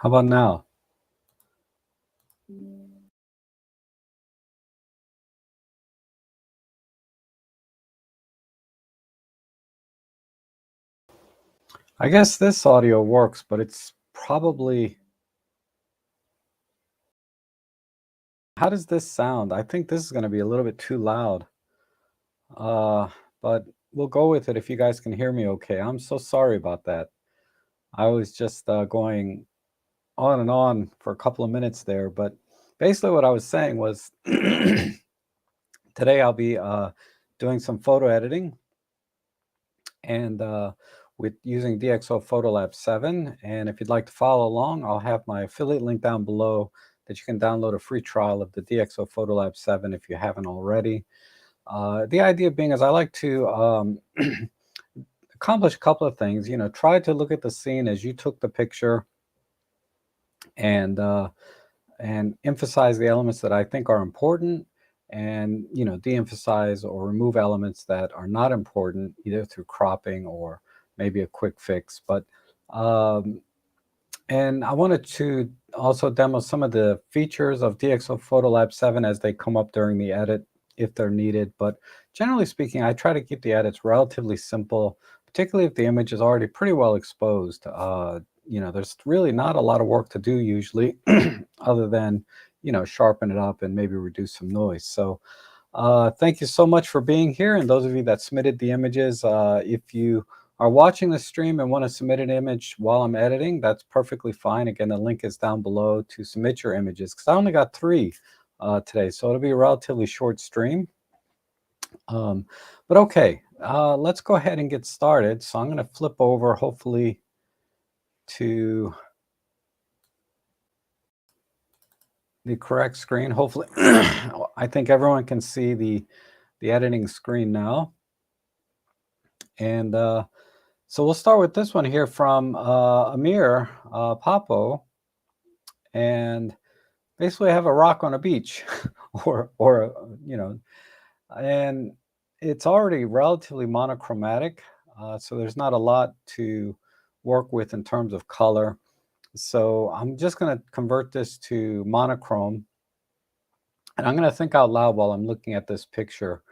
How about now? I guess this audio works, but it's probably... How does this sound? I think this is going to be a little bit too loud. Uh, but we'll go with it if you guys can hear me okay. I'm so sorry about that. I was just going on and on for a couple of minutes there, but basically what I was saying was today I'll be doing some photo editing and with using DxO Photolab 7. And if you'd like to follow along, I'll have my affiliate link down below that you can download a free trial of the DxO Photolab 7 if you haven't already. The idea being is I like to accomplish a couple of things. You know, try to look at the scene as you took the picture and emphasize the elements that I think are important, and de-emphasize or remove elements that are not important, either through cropping or maybe a quick fix. But and I wanted to also demo some of the features of DxO Photolab 7 as they come up during the edit if they're needed. But generally speaking, I try to keep the edits relatively simple, particularly if the image is already pretty well exposed. There's really not a lot of work to do usually other than, sharpen it up and maybe reduce some noise. So thank you so much for being here. And those of you that submitted the images, if you are watching the stream and want to submit an image while I'm editing, that's perfectly fine. Again, the link is down below to submit your images, because I only got 3 today, so it'll be a relatively short stream. But okay, let's go ahead and get started. So I'm going to flip over, hopefully, to the correct screen. Hopefully, I think everyone can see the editing screen now. And so we'll start with this one here from Amir Papo. And basically I have a rock on a beach and it's already relatively monochromatic. So there's not a lot to work with in terms of color. So I'm just going to convert this to monochrome. And I'm going to think out loud while I'm looking at this picture.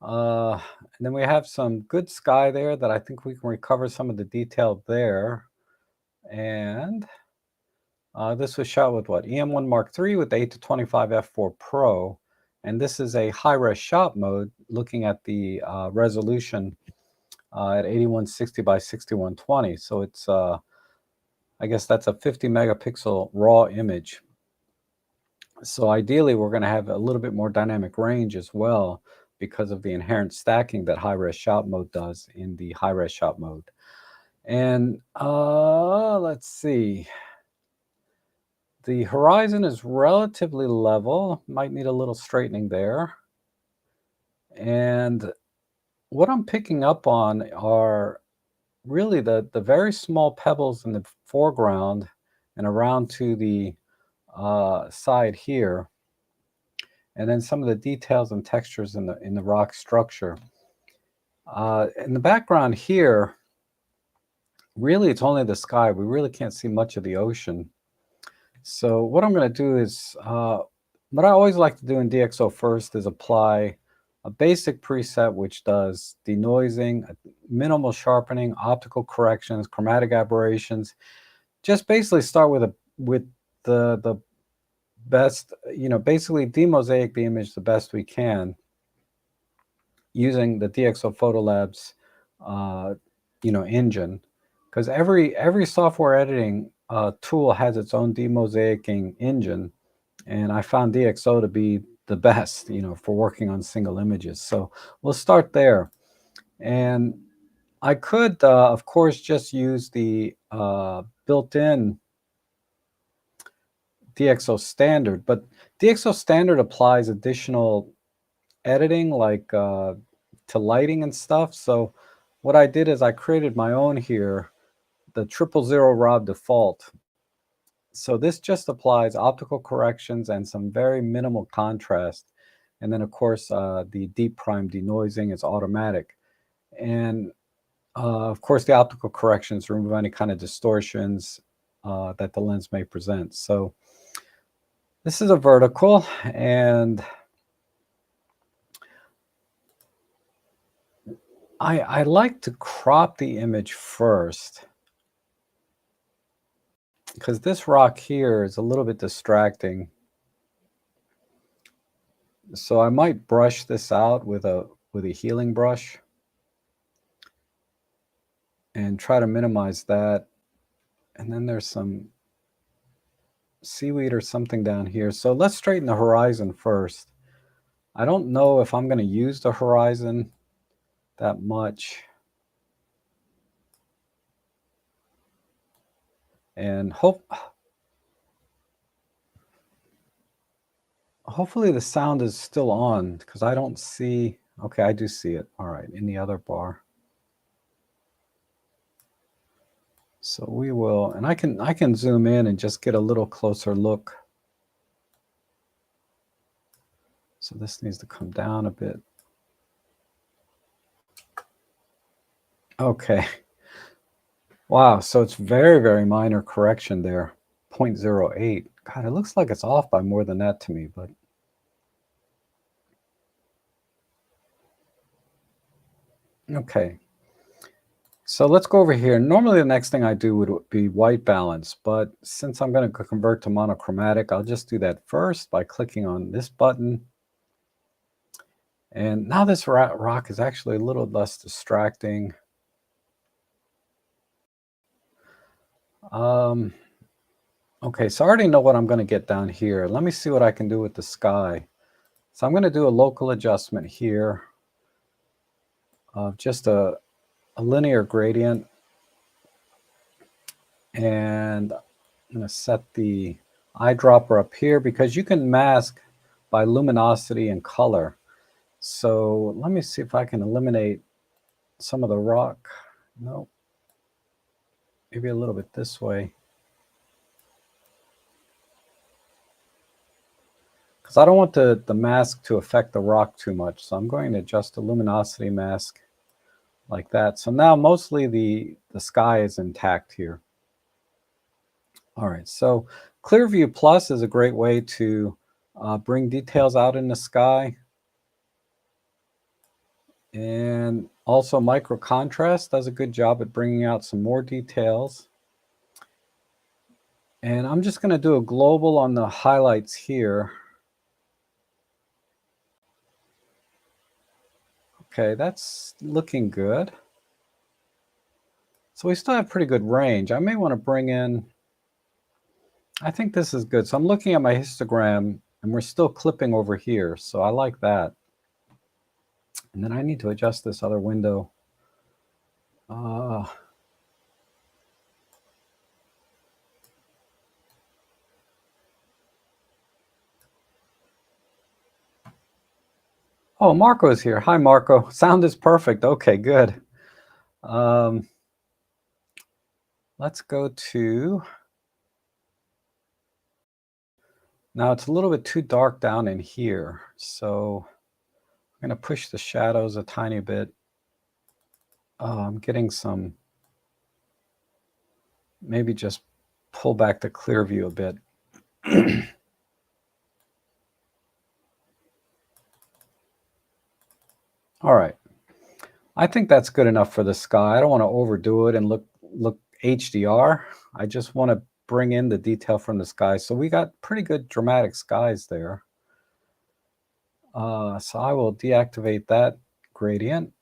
And then we have some good sky there that I think we can recover some of the detail there. And this was shot with what? EM1 Mark III with the 8-25 f4 Pro. And this is a high-res shot mode, looking at the resolution at 8160 by 6120. So it's, I guess that's a 50 megapixel raw image. So ideally, we're going to have a little bit more dynamic range as well, because of the inherent stacking that high-res shot mode does in the high-res shot mode. And let's see. The horizon is relatively level, might need a little straightening there. And what I'm picking up on are really the very small pebbles in the foreground and around to the side here, and then some of the details and textures in the rock structure. In the background here, really it's only the sky. We really can't see much of the ocean. So what I'm going to do is, what I always like to do in DxO first is apply a basic preset which does denoising, minimal sharpening, optical corrections, chromatic aberrations. Just basically start with the best, basically demosaic the image the best we can using the DxO Photolab's engine, because every software editing tool has its own demosaicing engine, and I found DxO to be the best, for working on single images. So we'll start there. And I could, of course, just use the built-in DxO standard, but DxO standard applies additional editing, like to lighting and stuff. So what I did is I created my own here, the 000 Rob default. So this just applies optical corrections and some very minimal contrast. And then, of course, the deep prime denoising is automatic. And, of course, the optical corrections remove any kind of distortions that the lens may present. So this is a vertical, and I like to crop the image first because this rock here is a little bit distracting. So I might brush this out with a healing brush and try to minimize that. And then there's some seaweed or something down here. So let's straighten the horizon first. I don't know if I'm going to use the horizon that much. And hopefully the sound is still on because I don't see, okay, I do see it. All right, in the other bar. So we will, and I can zoom in and just get a little closer look. So this needs to come down a bit. Okay. Wow, so it's very, very minor correction there, 0.08. God, it looks like it's off by more than that to me, but okay. So let's go over here. Normally the next thing I do would be white balance, but since I'm going to convert to monochromatic, I'll just do that first by clicking on this button. And now this rock is actually a little less distracting. Okay, so I already know what I'm going to get down here. Let me see what I can do with the sky. So I'm going to do a local adjustment here of just a linear gradient. And I'm going to set the eyedropper up here because you can mask by luminosity and color. So let me see if I can eliminate some of the rock. No, maybe a little bit this way. Because I don't want the mask to affect the rock too much. So I'm going to adjust the luminosity mask like that. So now mostly the sky is intact here. All right, so Clearview Plus is a great way to bring details out in the sky. And also micro contrast does a good job at bringing out some more details. And I'm just going to do a global on the highlights here. Okay, that's looking good. So we still have pretty good range. I may want to bring in, I think this is good. So I'm looking at my histogram and we're still clipping over here. So I like that. And then I need to adjust this other window. Oh, Marco is here. Hi, Marco. Sound is perfect. Okay, good. Let's go to, now it's a little bit too dark down in here. So I'm going to push the shadows a tiny bit. I'm getting some, maybe just pull back the clear view a bit. All right. I think that's good enough for the sky. I don't want to overdo it and look HDR. I just want to bring in the detail from the sky. So we got pretty good dramatic skies there. So I will deactivate that gradient.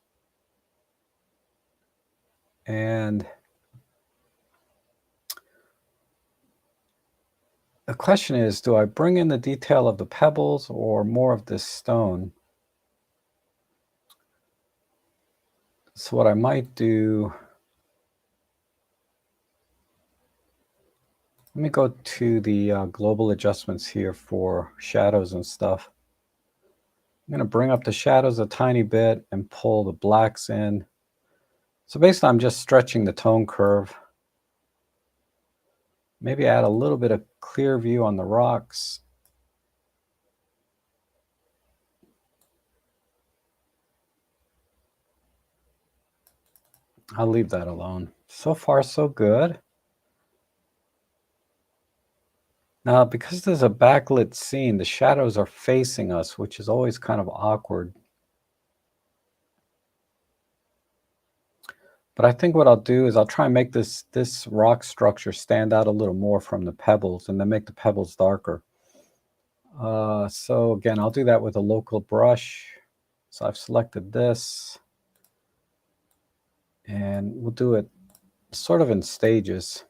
And the question is, do I bring in the detail of the pebbles or more of this stone? So what I might do, let me go to the global adjustments here for shadows and stuff. I'm going to bring up the shadows a tiny bit and pull the blacks in. So basically, I'm just stretching the tone curve. Maybe add a little bit of clear view on the rocks. I'll leave that alone. So far, so good. Now, because there's a backlit scene, the shadows are facing us, which is always kind of awkward. But I think what I'll do is I'll try and make this rock structure stand out a little more from the pebbles and then make the pebbles darker. So again, I'll do that with a local brush. So I've selected this and we'll do it sort of in stages.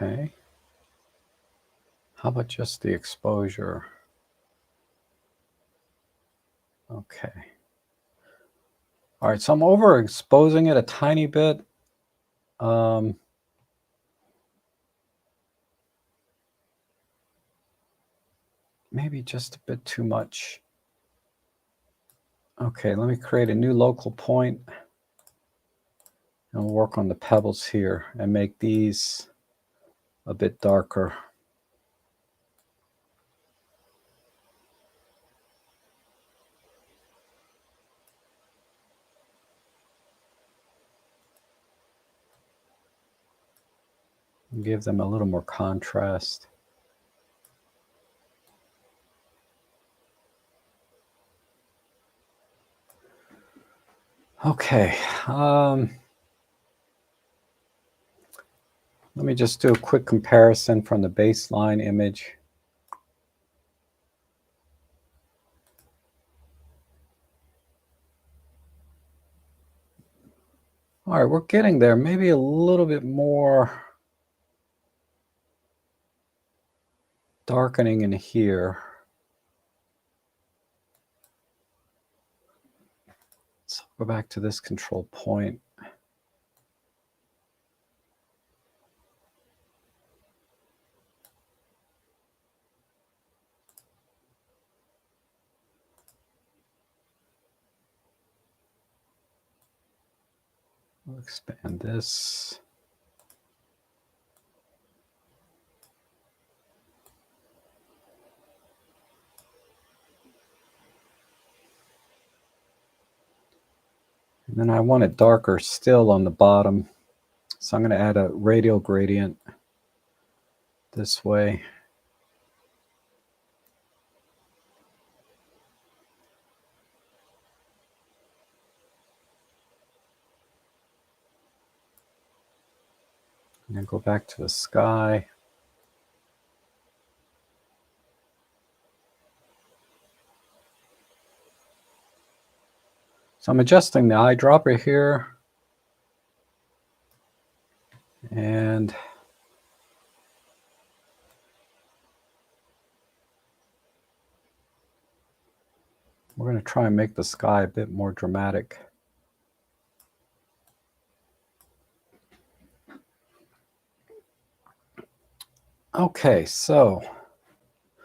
Okay. How about just the exposure? Okay. All right, so I'm overexposing it a tiny bit. Maybe just a bit too much. Okay, let me create a new local point and we'll work on the pebbles here and make these a bit darker. Give them a little more contrast. Okay, let me just do a quick comparison from the baseline image. All right, we're getting there. Maybe a little bit more darkening in here. So go back to this control point. We'll expand this. And then I want it darker still on the bottom. So I'm going to add a radial gradient this way. And then go back to the sky. So I'm adjusting the eyedropper here. And we're going to try and make the sky a bit more dramatic. Okay, so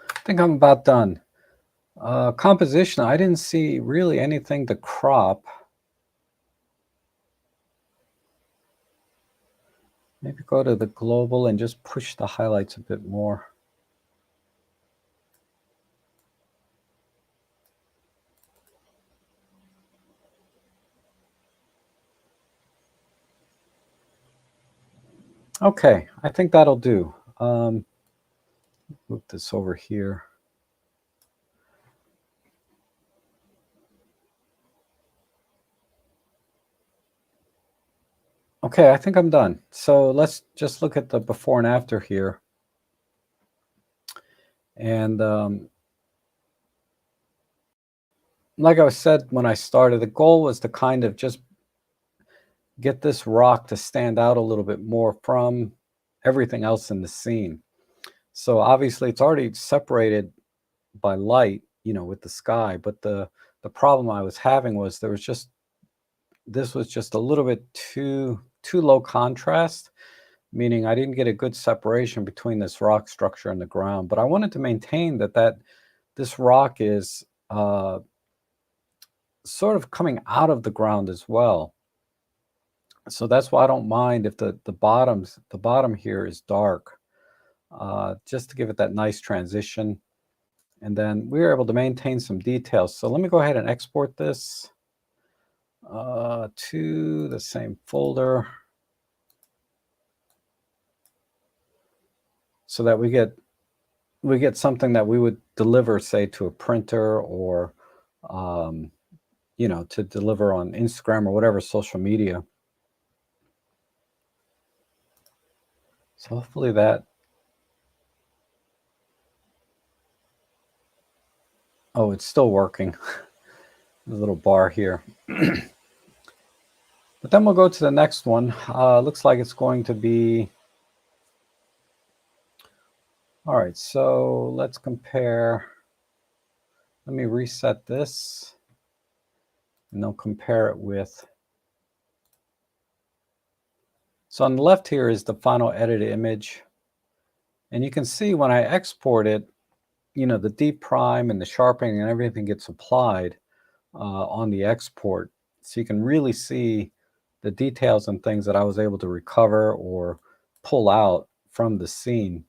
I think I'm about done. Composition, I didn't see really anything to crop. Maybe go to the global and just push the highlights a bit more. Okay, I think that'll do. Move this over here. Okay, I think I'm done. So let's just look at the before and after here. And like I said when I started, the goal was to kind of just get this rock to stand out a little bit more from everything else in the scene. So obviously it's already separated by light, you know, with the sky, but the problem I was having was this was just a little bit too low contrast, meaning I didn't get a good separation between this rock structure and the ground. But I wanted to maintain that this rock is sort of coming out of the ground as well. So that's why I don't mind if the bottom here is dark, just to give it that nice transition. And then we were able to maintain some details. So let me go ahead and export this to the same folder so that we get something that we would deliver, say, to a printer or you know, to deliver on Instagram or whatever social media. So hopefully that. Oh, it's still working. The little bar here. But then we'll go to the next one. Looks like it's going to be. All right, so let's compare. Let me reset this and then compare it with. So on the left here is the final edited image. And you can see when I export it, you know, the deep prime and the sharpening and everything gets applied on the export. So you can really see the details and things that I was able to recover or pull out from the scene.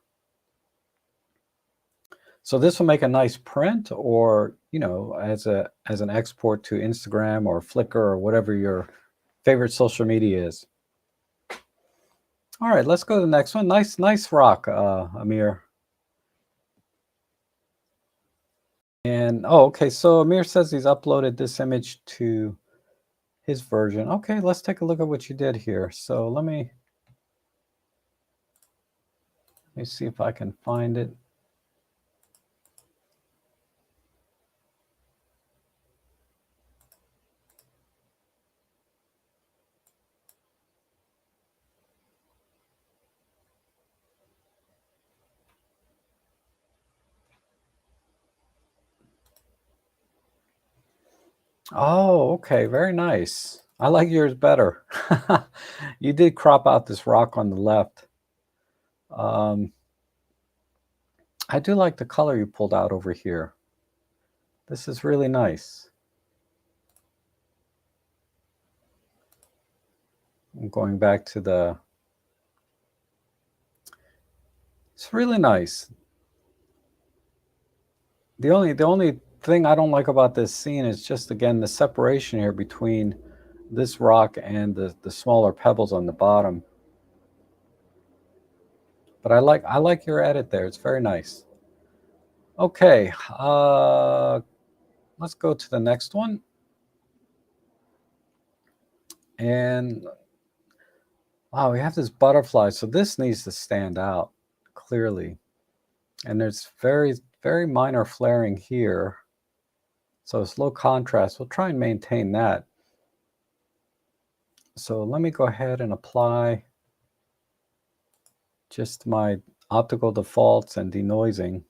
So this will make a nice print, or you know, as an export to Instagram or Flickr or whatever your favorite social media is. All right, let's go to the next one. Nice rock, Amir. And oh, okay. So Amir says he's uploaded this image to his version. Okay, let's take a look at what you did here. So let me see if I can find it. Oh, okay, very nice. I like yours better. You did crop out this rock on the left. I do like the color you pulled out over here. This is really nice. I'm going back to the. It's really nice. The only thing I don't like about this scene is just, again, the separation here between this rock and the smaller pebbles on the bottom. But I like your edit there. It's very nice. Okay, let's go to the next one. And wow, we have this butterfly. So this needs to stand out clearly. And there's very minor flaring here. So it's low contrast. We'll try and maintain that. So let me go ahead and apply just my optical defaults and denoising.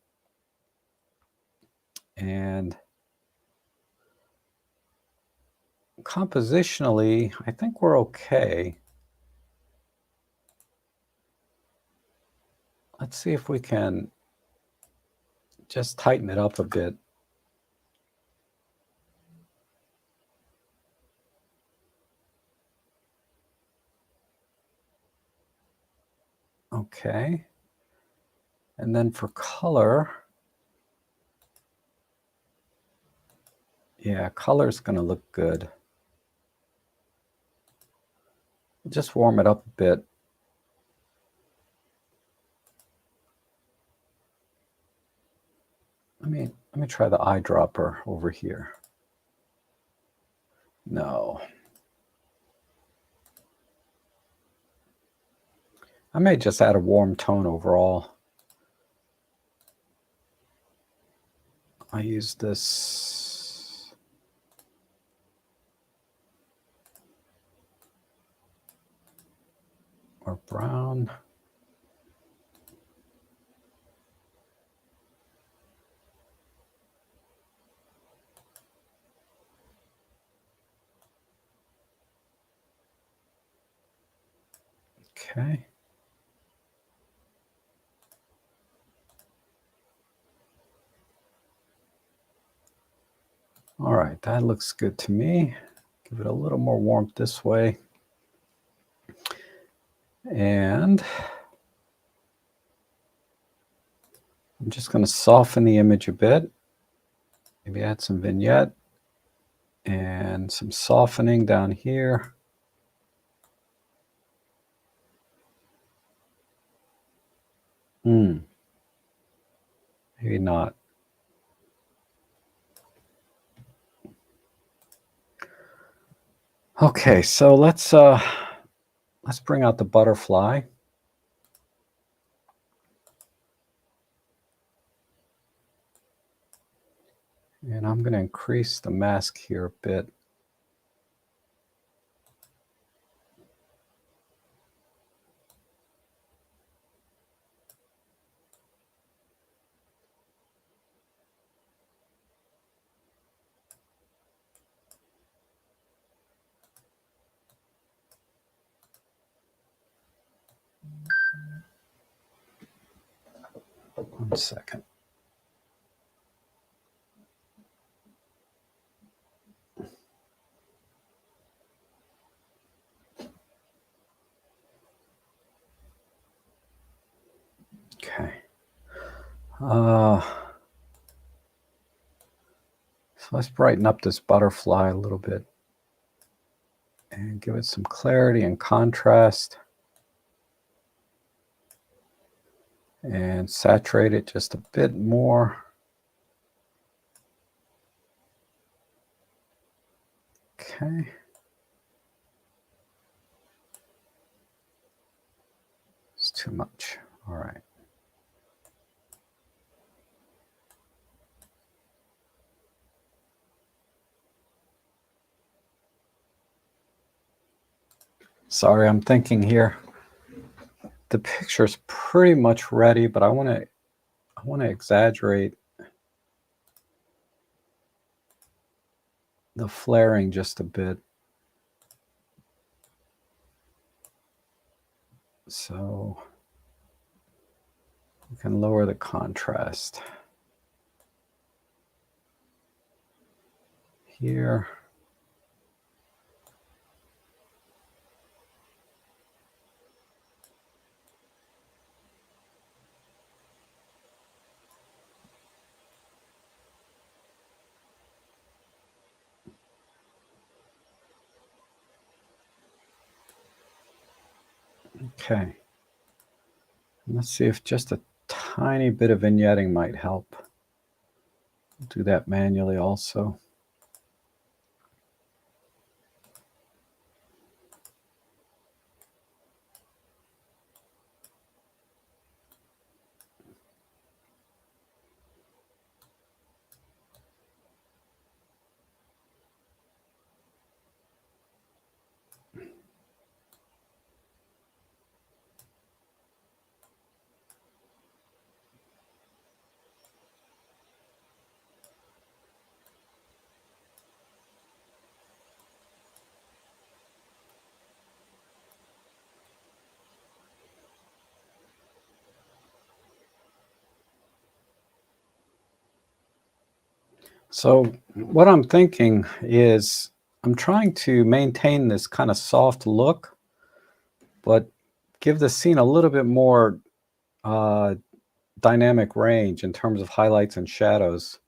And compositionally, I think we're okay. Let's see if we can just tighten it up a bit. Okay. And then for color, yeah, color is going to look good. Just warm it up a bit. Let me try the eyedropper over here. No. I may just add a warm tone overall. I use this. Or brown. Okay. All right, that looks good to me. Give it a little more warmth this way. And I'm just going to soften the image a bit. Maybe add some vignette and some softening down here. Maybe not. Okay, so let's bring out the butterfly. And I'm going to increase the mask here a bit. One second. Okay. So let's brighten up this butterfly a little bit and give it some clarity and contrast. And saturate it just a bit more. Okay. It's too much. All right. Sorry, I'm thinking here. The picture's pretty much ready, but I want to exaggerate the flaring just a bit. So we can lower the contrast here. Okay. Let's see if just a tiny bit of vignetting might help. Do that manually also. So what I'm thinking is I'm trying to maintain this kind of soft look, but give the scene a little bit more dynamic range in terms of highlights and shadows.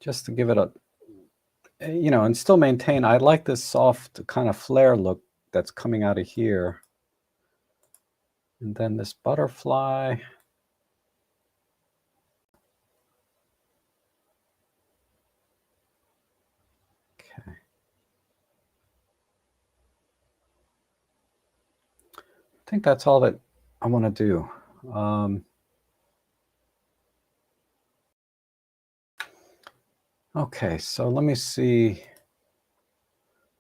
Just to give it a, and still maintain, I like this soft kind of flare look that's coming out of here. And then this butterfly. Okay. I think that's all that I want to do. Okay, so let me see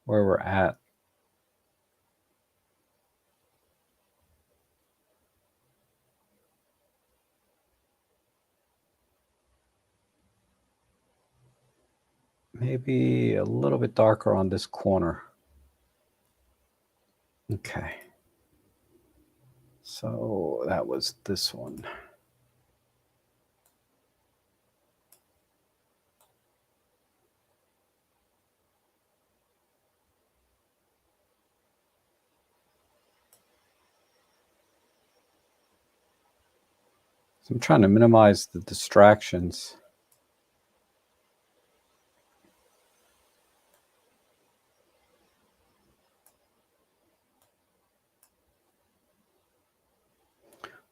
where we're at. Maybe a little bit darker on this corner. Okay. So that was this one. So I'm trying to minimize the distractions.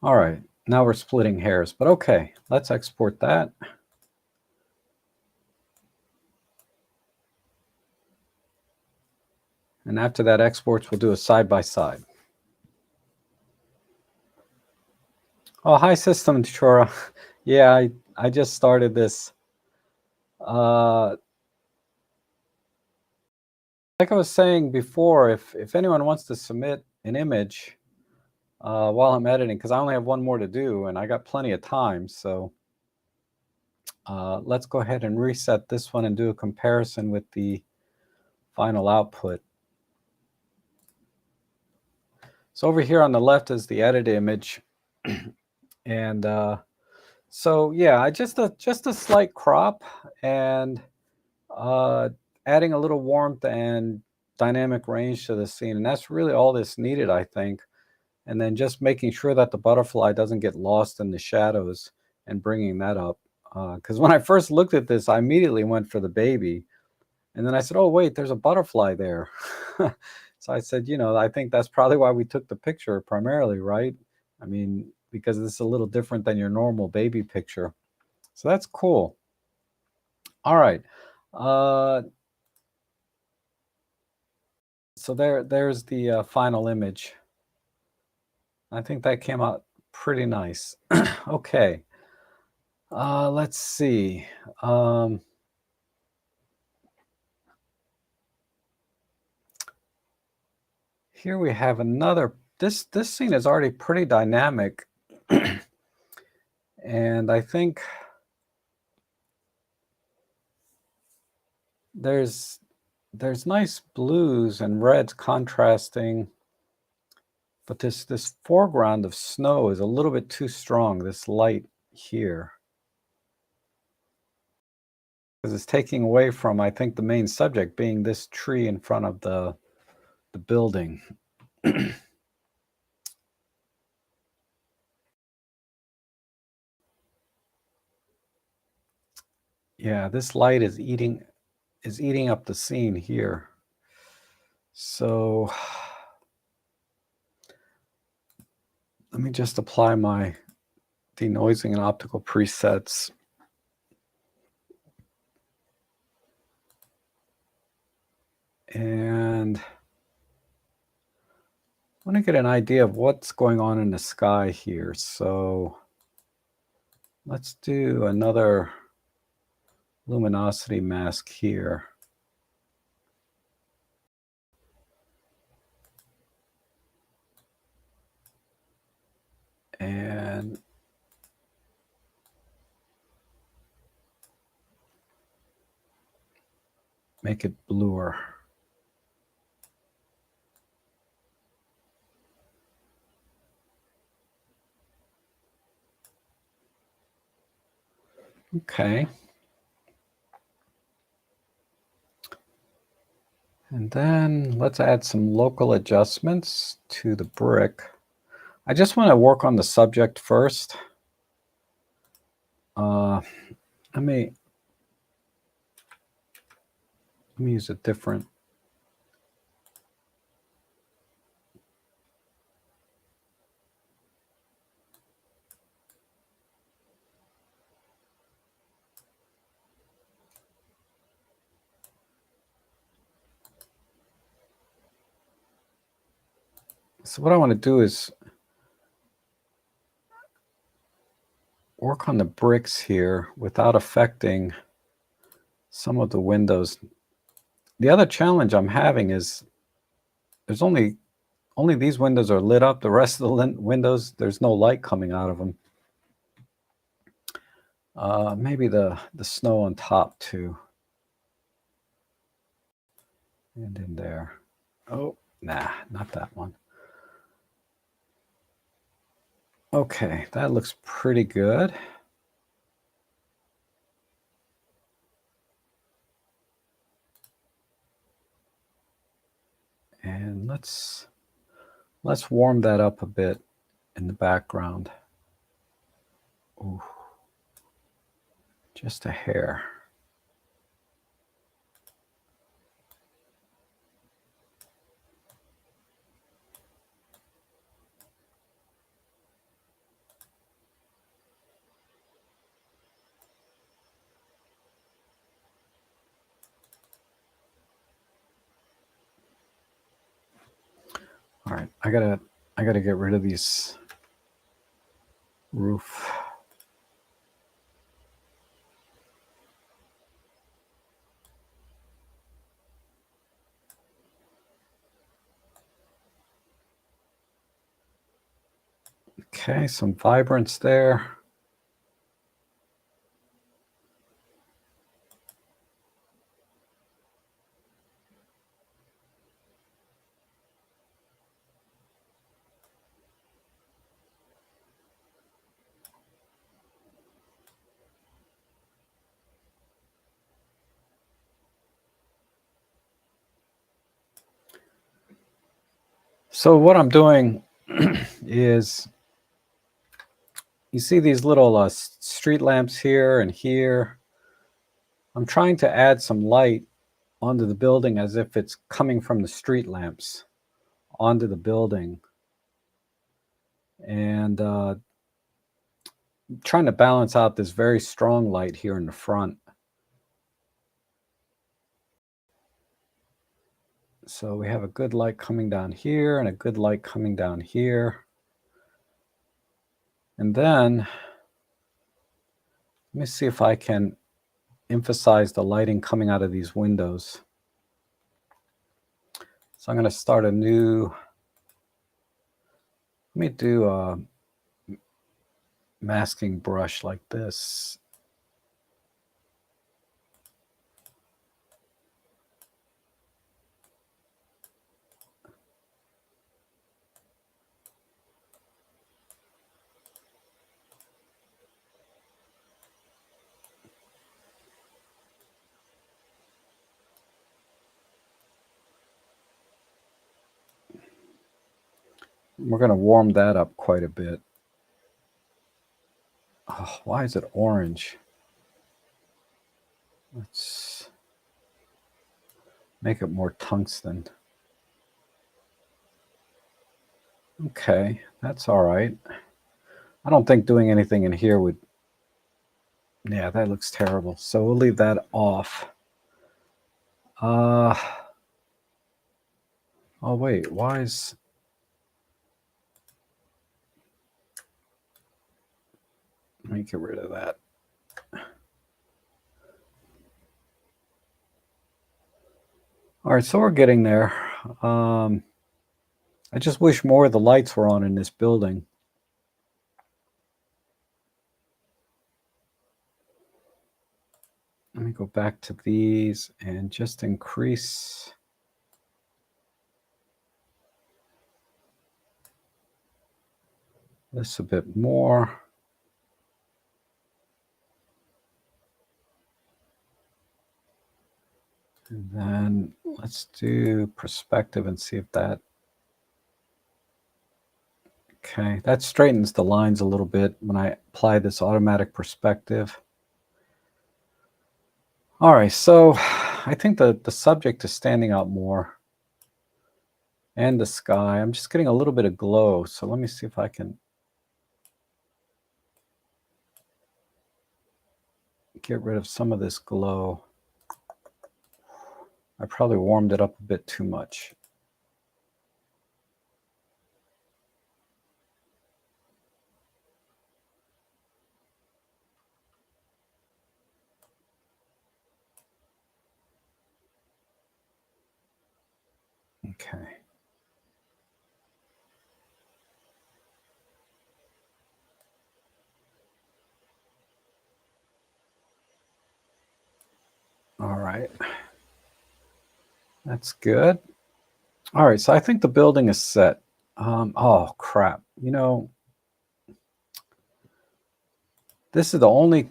All right, now we're splitting hairs, but okay, let's export that. And after that exports, we'll do a side-by-side. Oh, hi, System Chora. Yeah, I just started this. Like I was saying before, if anyone wants to submit an image while I'm editing, because I only have one more to do, and I got plenty of time, so let's go ahead and reset this one and do a comparison with the final output. So over here on the left is the edited image. And so yeah, just a slight crop and adding a little warmth and dynamic range to the scene. And that's really all that's needed, I think. And then just making sure that the butterfly doesn't get lost in the shadows and bringing that up. Because when I first looked at this, I immediately went for the baby. And then I said, oh, wait, there's a butterfly there. So I said, you know, I think that's probably why we took the picture primarily, right? I mean, because this is a little different than your normal baby picture. So that's cool. All right. So there's the final image. I think that came out pretty nice. Okay. Let's see. Here we have another, this scene is already pretty dynamic. And I think there's nice blues and reds contrasting, but this foreground of snow is a little bit too strong, this light here. Because it's taking away from, I think, the main subject being this tree in front of the building. Yeah, this light is eating up the scene here. So let me just apply my denoising and optical presets. And I want to get an idea of what's going on in the sky here. So let's do another luminosity mask here. And make it bluer. Okay. And then let's add some local adjustments to the brick. I just want to work on the subject first. Let me use a different. So what I want to do is work on the bricks here without affecting some of the windows. The other challenge I'm having is there's only these windows are lit up. The rest of the windows, there's no light coming out of them. Maybe the snow on top too. And in there. Oh, nah, not that one. Okay, that looks pretty good. And let's warm that up a bit in the background. Ooh, just a hair. All right, I gotta get rid of these roof. Okay, some vibrance there. So what I'm doing is, you see these little street lamps here and here. I'm trying to add some light onto the building as if it's coming from the street lamps onto the building. And trying to balance out this very strong light here in the front. So we have a good light coming down here and a good light coming down here. And then, let me see if I can emphasize the lighting coming out of these windows. So I'm going to start a new, let me do a masking brush like this. We're going to warm that up quite a bit. Oh, why is it orange? Let's make it more tungsten. Okay, that's all right. I don't think doing anything in here would, yeah, that looks terrible. So we'll leave that off. Oh wait, why is, let me get rid of that. All right, so we're getting there. I just wish more of the lights were on in this building. Let me go back to these and just increase this a bit more. And then let's do perspective and see if that, okay, that straightens the lines a little bit when I apply this automatic perspective. All right, so I think the subject is standing out more, and the sky. I'm just getting a little bit of glow, so let me see if I can get rid of some of this glow. I probably warmed it up a bit too much. Okay. All right. That's good. All right, so I think the building is set. Oh, crap. You know, This is the only,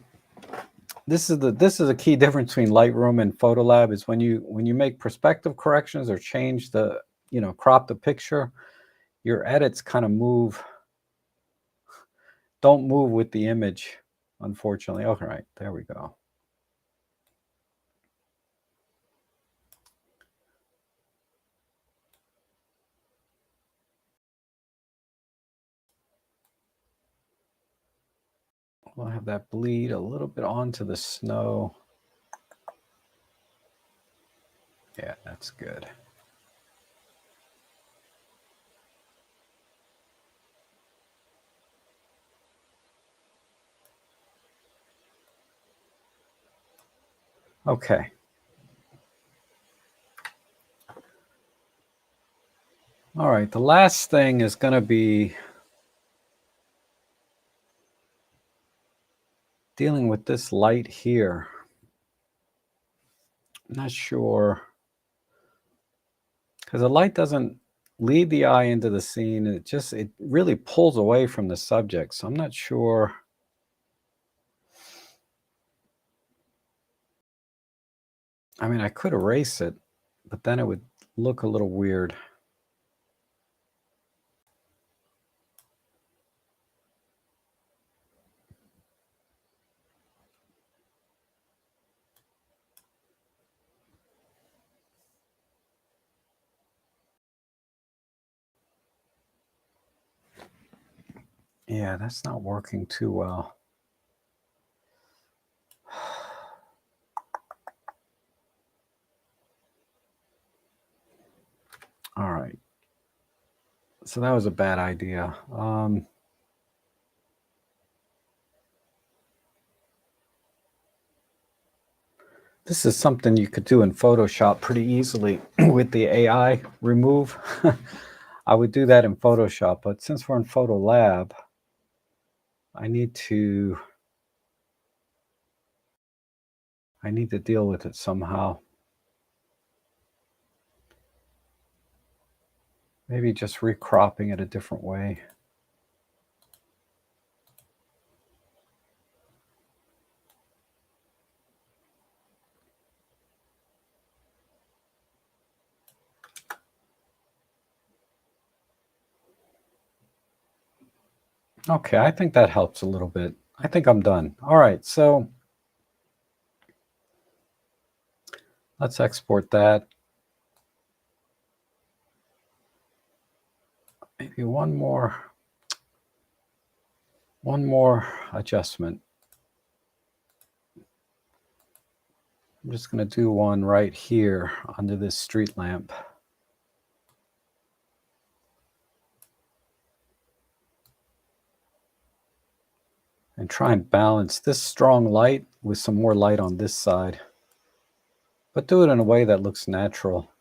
this is a key difference between Lightroom and Photolab is when you make perspective corrections or change the, crop the picture, your edits kind of don't move with the image, unfortunately. All right, there we go. We'll have that bleed a little bit onto the snow. Yeah, that's good. Okay. All right, the last thing is going to be dealing with this light here. I'm not sure, because the light doesn't lead the eye into the scene. It really pulls away from the subject. So I'm not sure. I mean, I could erase it, but then it would look a little weird. Yeah, that's not working too well. All right. So that was a bad idea. This is something you could do in Photoshop pretty easily with the AI remove. I would do that in Photoshop, but since we're in Photolab, I need to deal with it somehow. Maybe just recropping it a different way. Okay, I think that helps a little bit. I think I'm done. All right, so let's export that. Maybe one more adjustment. I'm just going to do one right here under this street lamp. And try and balance this strong light with some more light on this side. But do it in a way that looks natural.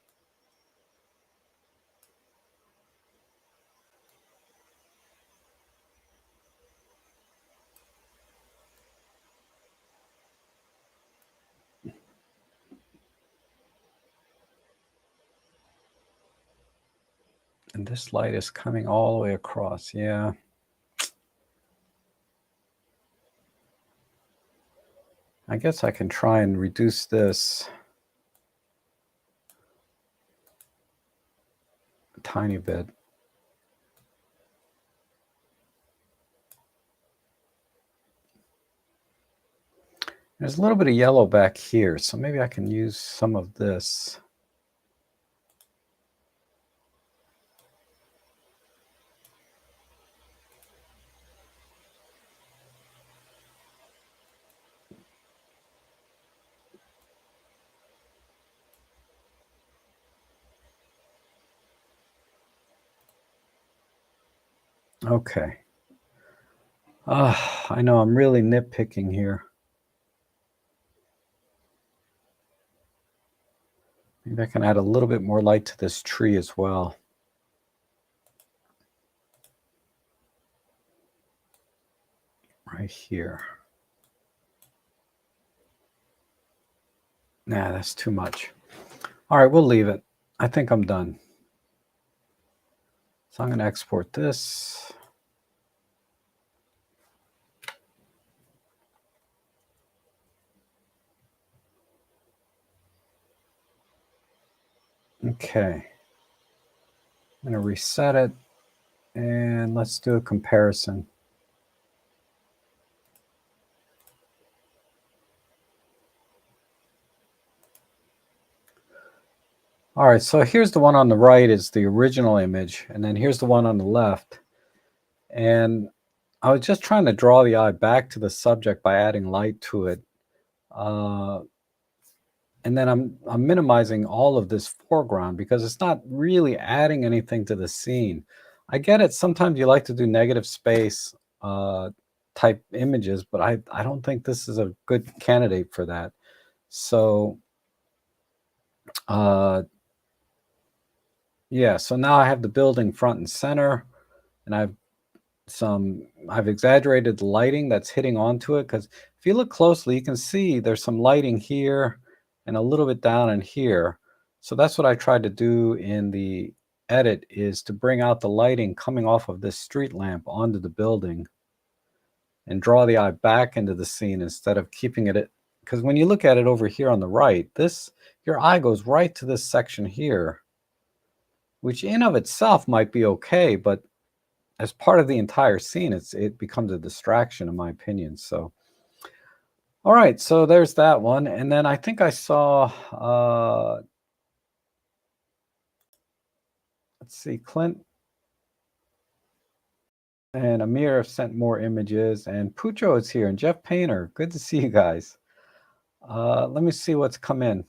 And this light is coming all the way across. Yeah. I guess I can try and reduce this a tiny bit. There's a little bit of yellow back here, so maybe I can use some of this. Okay. I know I'm really nitpicking here. Maybe I can add a little bit more light to this tree as well. Right here. Nah, that's too much. All right, we'll leave it. I think I'm done. So I'm going to export this. Okay. I'm going to reset it and let's do a comparison. All right, so here's the one on the right is the original image, and then here's the one on the left. And I was just trying to draw the eye back to the subject by adding light to it. And then I'm minimizing all of this foreground because it's not really adding anything to the scene. I get it. Sometimes you like to do negative space type images, but I don't think this is a good candidate for that. So yeah, so now I have the building front and center, and I've exaggerated the lighting that's hitting onto it, because if you look closely, you can see there's some lighting here and a little bit down in here. So that's what I tried to do in the edit, is to bring out the lighting coming off of this street lamp onto the building and draw the eye back into the scene instead of keeping it, because when you look at it over here on the right, your eye goes right to this section here, which in of itself might be okay, but as part of the entire scene, it becomes a distraction, in my opinion. So, all right, so there's that one. And then I think I saw, let's see, Clint and Amir have sent more images, and Pucho is here, and Jeff Painter. Good to see you guys. Let me see what's come in.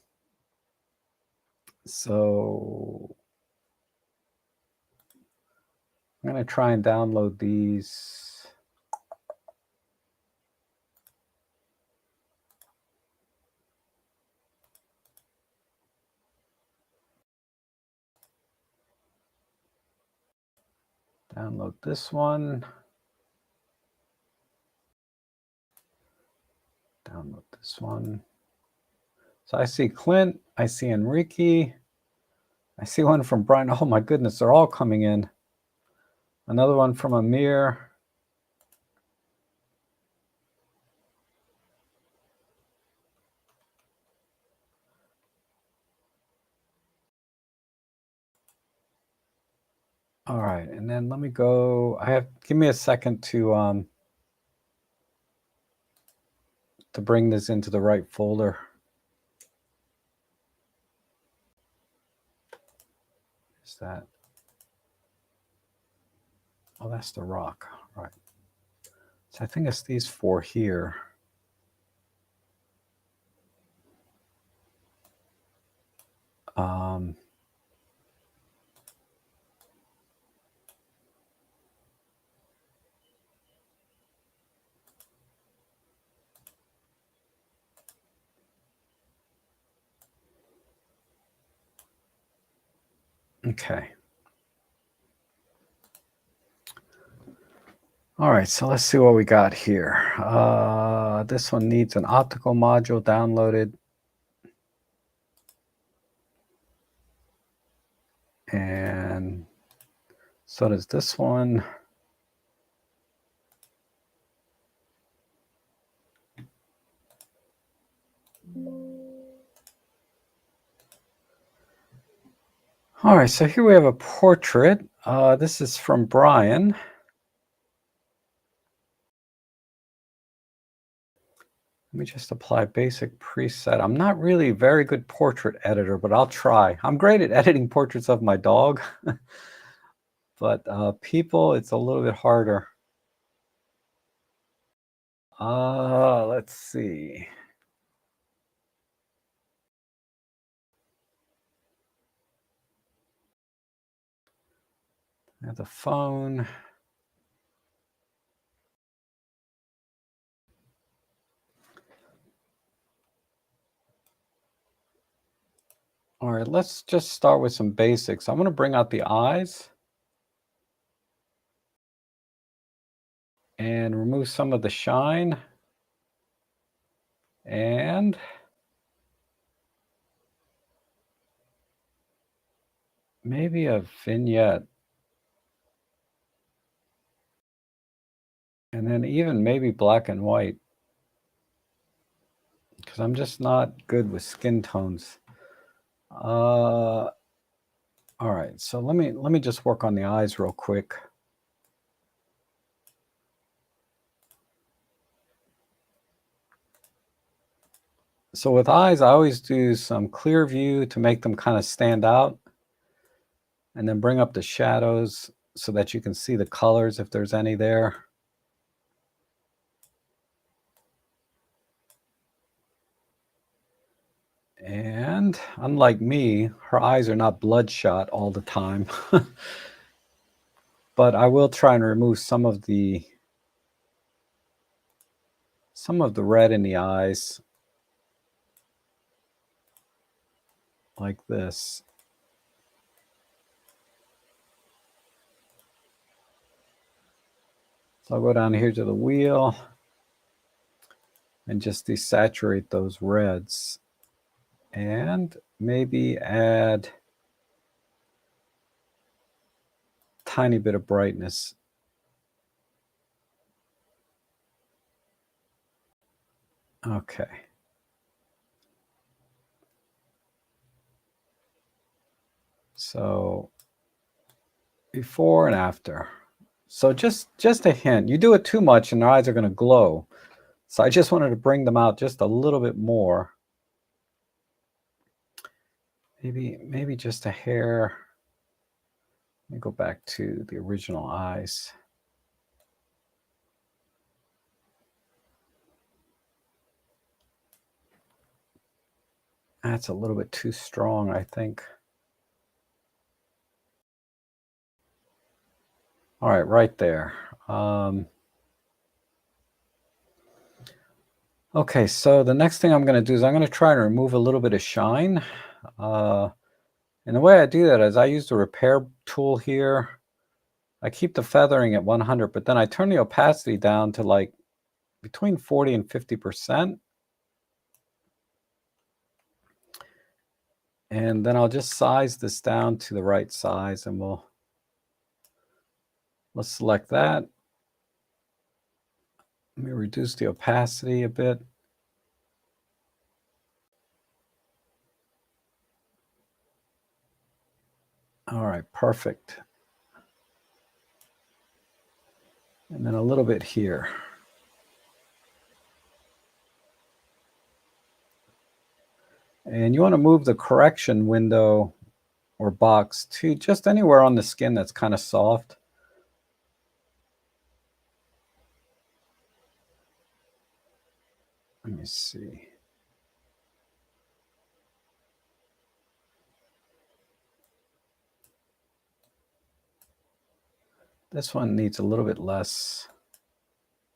So I'm going to try and download these. Download this one. Download this one. So I see Clint. I see Enrique. I see one from Brian. Oh my goodness, they're all coming in. Another one from Amir. All right, and then let me go. Give me a second to bring this into the right folder. Is that? Oh, that's the rock. Right. So I think it's these four here. Okay. All right, so let's see what we got here. This one needs an optical module downloaded. And so does this one. All right, so here we have a portrait. This is from Brian. Let me just apply basic preset. I'm not really a very good portrait editor, but I'll try. I'm great at editing portraits of my dog, but people, it's a little bit harder. Let's see. I have the phone. All right, let's just start with some basics. I'm going to bring out the eyes and remove some of the shine and maybe a vignette. And then even maybe black and white, because I'm just not good with skin tones. All right, so let me just work on the eyes real quick. So with eyes, I always do some clear view to make them kind of stand out, and then bring up the shadows so that you can see the colors if there's any there. And unlike me, her eyes are not bloodshot all the time. But I will try and remove some of the red in the eyes, like this. So I'll go down here to the wheel and just desaturate those reds. And maybe add a tiny bit of brightness. Okay. So before and after. So just a hint. You do it too much and their eyes are going to glow. So I just wanted to bring them out just a little bit more. Maybe just a hair. Let me go back to the original eyes. That's a little bit too strong, I think. All right, right there. Okay, so the next thing I'm going to do is I'm going to try and remove a little bit of shine. And the way I do that is I use the repair tool here. I keep the feathering at 100, but then I turn the opacity down to like between 40 and 50%. And then I'll just size this down to the right size, and let's select that. Let me reduce the opacity a bit. All right, perfect. And then a little bit here. And you want to move the correction window or box to just anywhere on the skin that's kind of soft. Let me see. This one needs a little bit less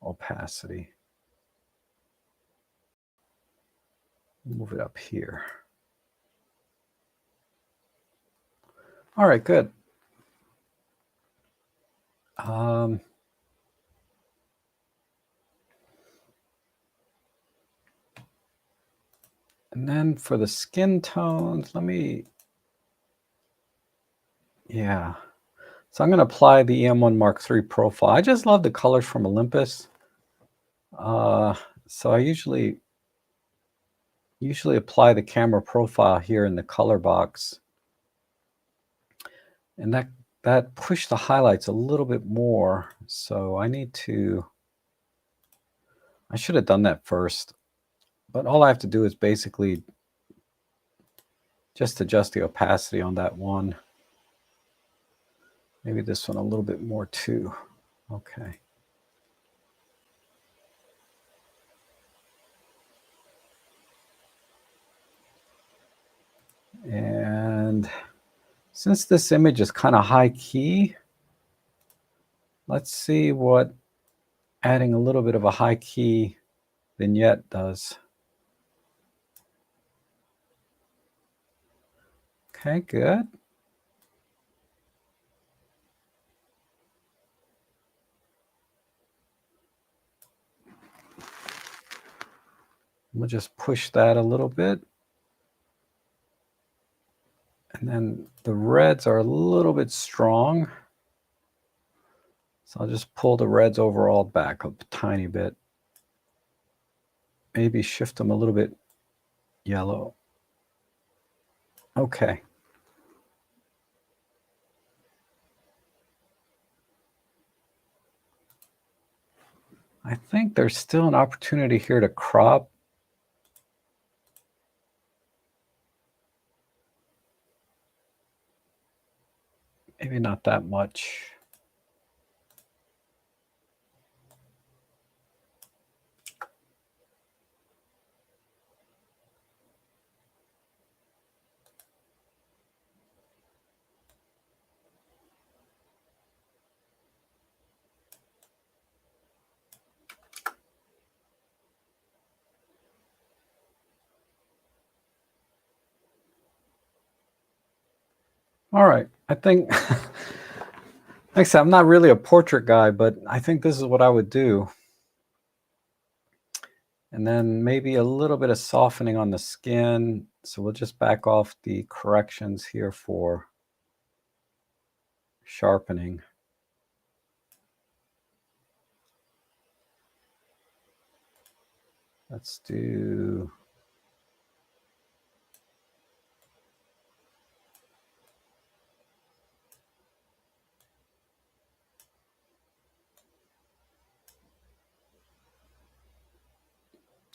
opacity. Move it up here. All right, good. And then for the skin tones, yeah. So I'm going to apply the EM1 Mark III profile. I just love the colors from Olympus. So I usually apply the camera profile here in the color box. And that pushed the highlights a little bit more. So I should have done that first. But all I have to do is basically just adjust the opacity on that one. Maybe this one a little bit more too. Okay. And since this image is kind of high key, let's see what adding a little bit of a high key vignette does. Okay, good. We'll just push that a little bit. And then the reds are a little bit strong. So I'll just pull the reds overall back a tiny bit. Maybe shift them a little bit yellow. Okay. I think there's still an opportunity here to crop. Maybe not that much. All right, I think, like I said, I'm not really a portrait guy, but I think this is what I would do. And then maybe a little bit of softening on the skin. So we'll just back off the corrections here for sharpening. Let's do,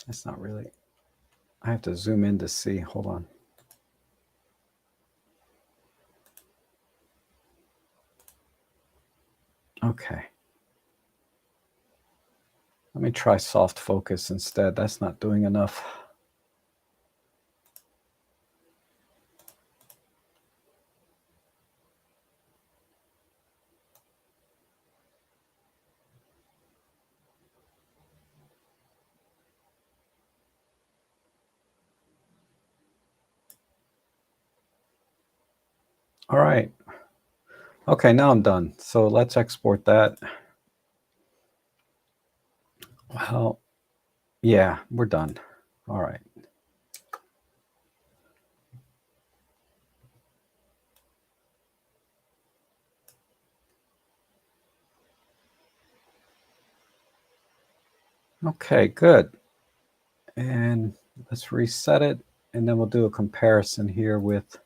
that's not really, I have to zoom in to see, hold on. Okay. Let me try soft focus instead. That's not doing enough. All right. Okay, now I'm done. So let's export that. Well, yeah, we're done. All right. Okay, good. And let's reset it, and then we'll do a comparison here with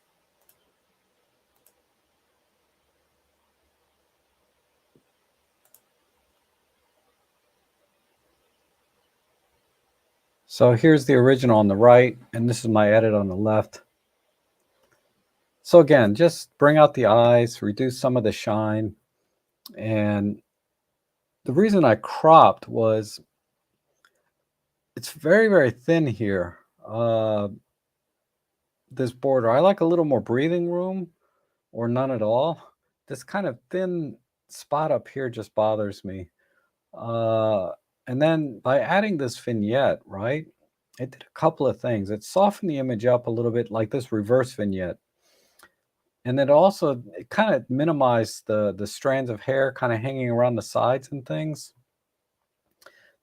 so here's the original on the right, and this is my edit on the left. So again, just bring out the eyes, reduce some of the shine. And the reason I cropped was it's very, very thin here. This border, I like a little more breathing room or none at all. This kind of thin spot up here just bothers me. Uh, and then by adding this vignette, right, it did a couple of things. It softened the image up a little bit, like this reverse vignette. And then also it kind of minimized the strands of hair kind of hanging around the sides and things.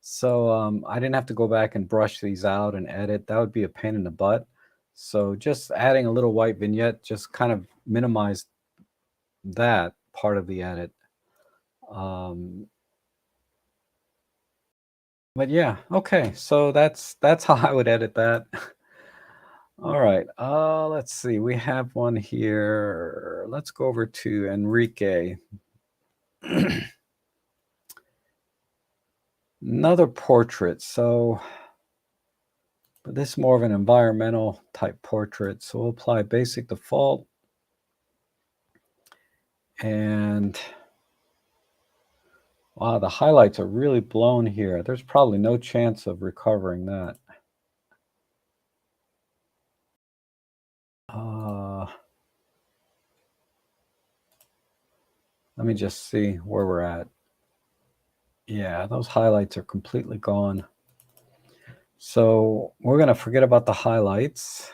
So I didn't have to go back and brush these out and edit. That would be a pain in the butt. So just adding a little white vignette just kind of minimized that part of the edit. But yeah, okay. So that's how I would edit that. All right. Let's see. We have one here. Let's go over to Enrique. Another portrait. So, but this is more of an environmental type portrait. So we'll apply basic default. And wow, the highlights are really blown here. There's probably no chance of recovering that. Let me just see where we're at. Yeah, those highlights are completely gone. So we're going to forget about the highlights.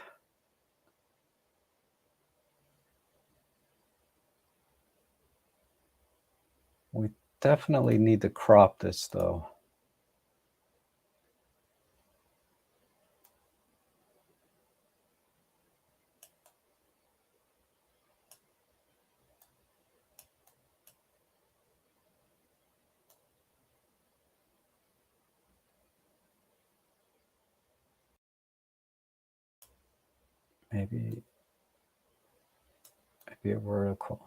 We definitely need to crop this though. Maybe a vertical.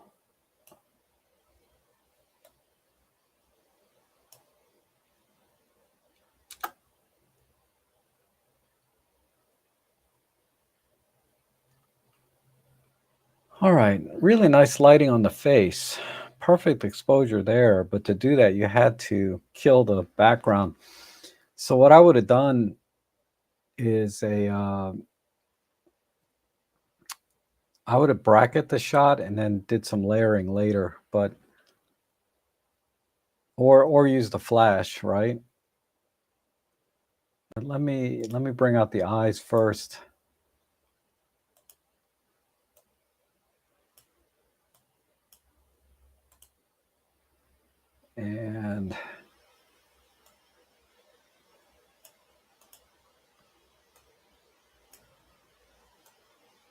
All right, really nice lighting on the face. Perfect exposure there, but to do that, you had to kill the background. So what I would have done is I would have bracket the shot and then did some layering later, but or use the flash, right? But let me bring out the eyes first. And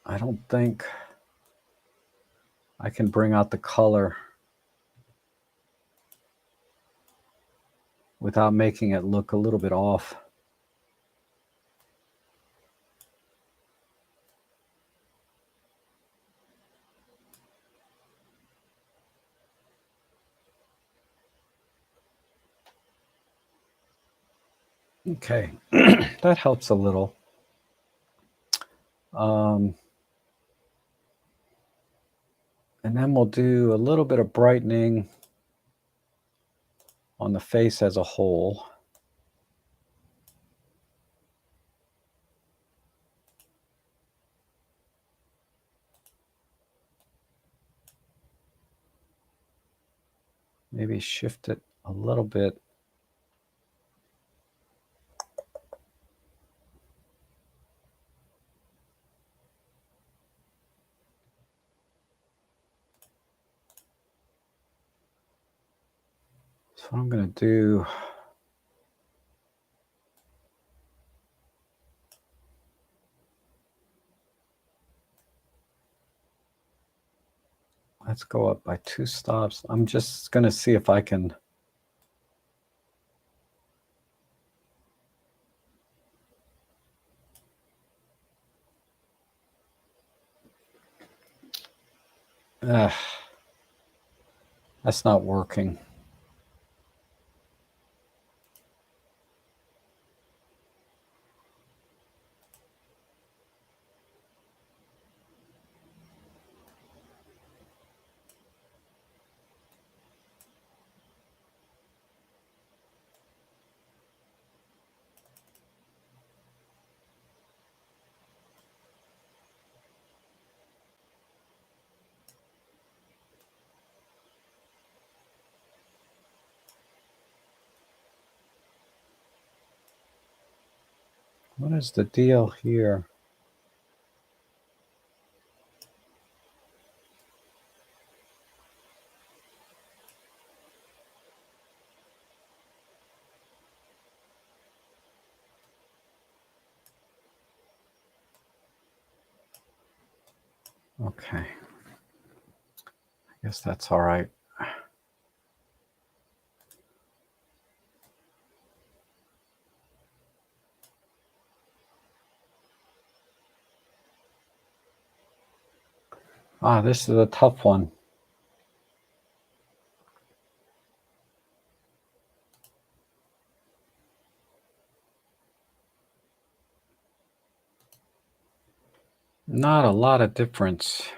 I don't think I can bring out the color without making it look a little bit off. Okay, that helps a little. And then we'll do a little bit of brightening on the face as a whole. Maybe shift it a little bit. So what I'm going to do, let's go up by 2 stops. I'm just going to see if I can that's not working. What is the deal here? Okay. I guess that's all right. This is a tough one. Not a lot of difference.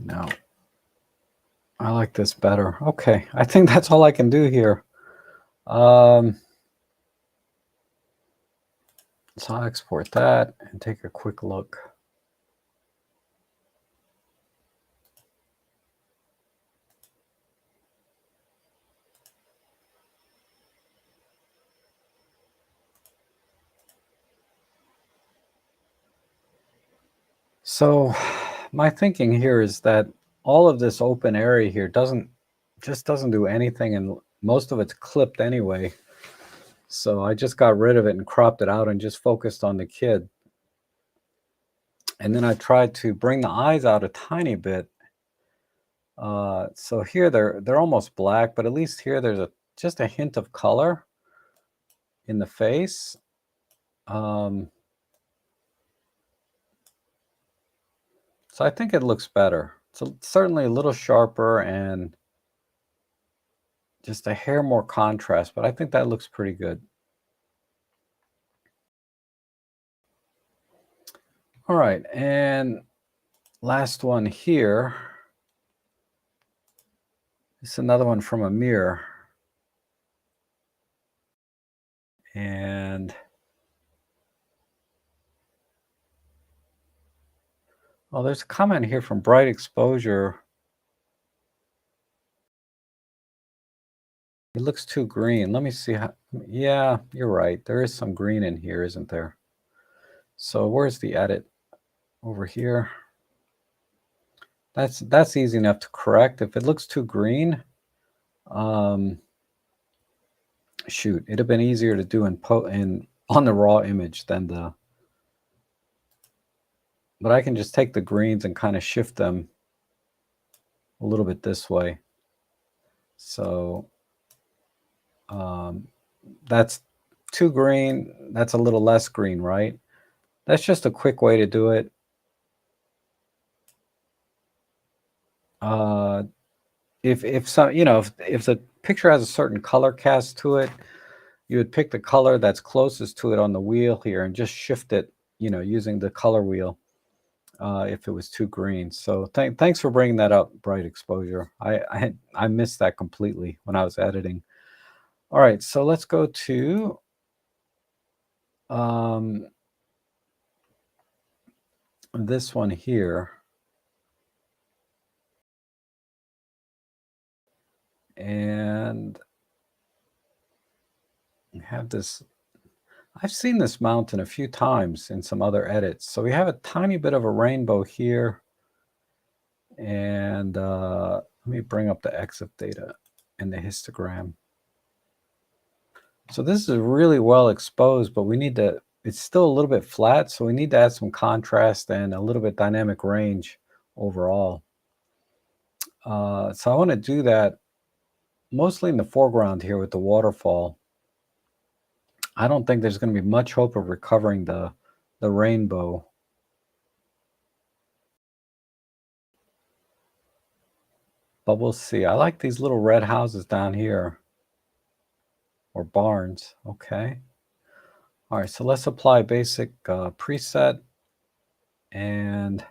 No, I like this better. Okay, I think that's all I can do here. So I'll export that and take a quick look. So my thinking here is that all of this open area here just doesn't do anything, and most of it's clipped anyway. So I just got rid of it and cropped it out and just focused on the kid. And then I tried to bring the eyes out a tiny bit, So here they're almost black, but at least here there's just a hint of color in the face. So I think it looks better. It's certainly a little sharper and just a hair more contrast, but I think that looks pretty good. All right, and last one here. This is another one from a mirror. And oh, there's a comment here from Bright Exposure. It looks too green. Let me see how, yeah, you're right. There is some green in here, isn't there? So where's the edit? Over here. That's easy enough to correct. If it looks too green, shoot, it'd have been easier to do on the raw image than but I can just take the greens and kind of shift them a little bit this way. So that's too green. That's a little less green, right? That's just a quick way to do it. If some, if the picture has a certain color cast to it, you would pick the color that's closest to it on the wheel here and just shift it, using the color wheel, if it was too green. So thanks for bringing that up, Bright Exposure. I missed that completely when I was editing. All right, so let's go to this one here. And we have this, I've seen this mountain a few times in some other edits. So we have a tiny bit of a rainbow here. And let me bring up the EXIF data and the histogram. So this is really well exposed, but we need to, it's still a little bit flat, so we need to add some contrast and a little bit dynamic range overall. So I want to do that mostly in the foreground here with the waterfall. I don't think there's going to be much hope of recovering the rainbow. But we'll see. I like these little red houses down here. Or barns. Okay. All right, so let's apply basic preset. And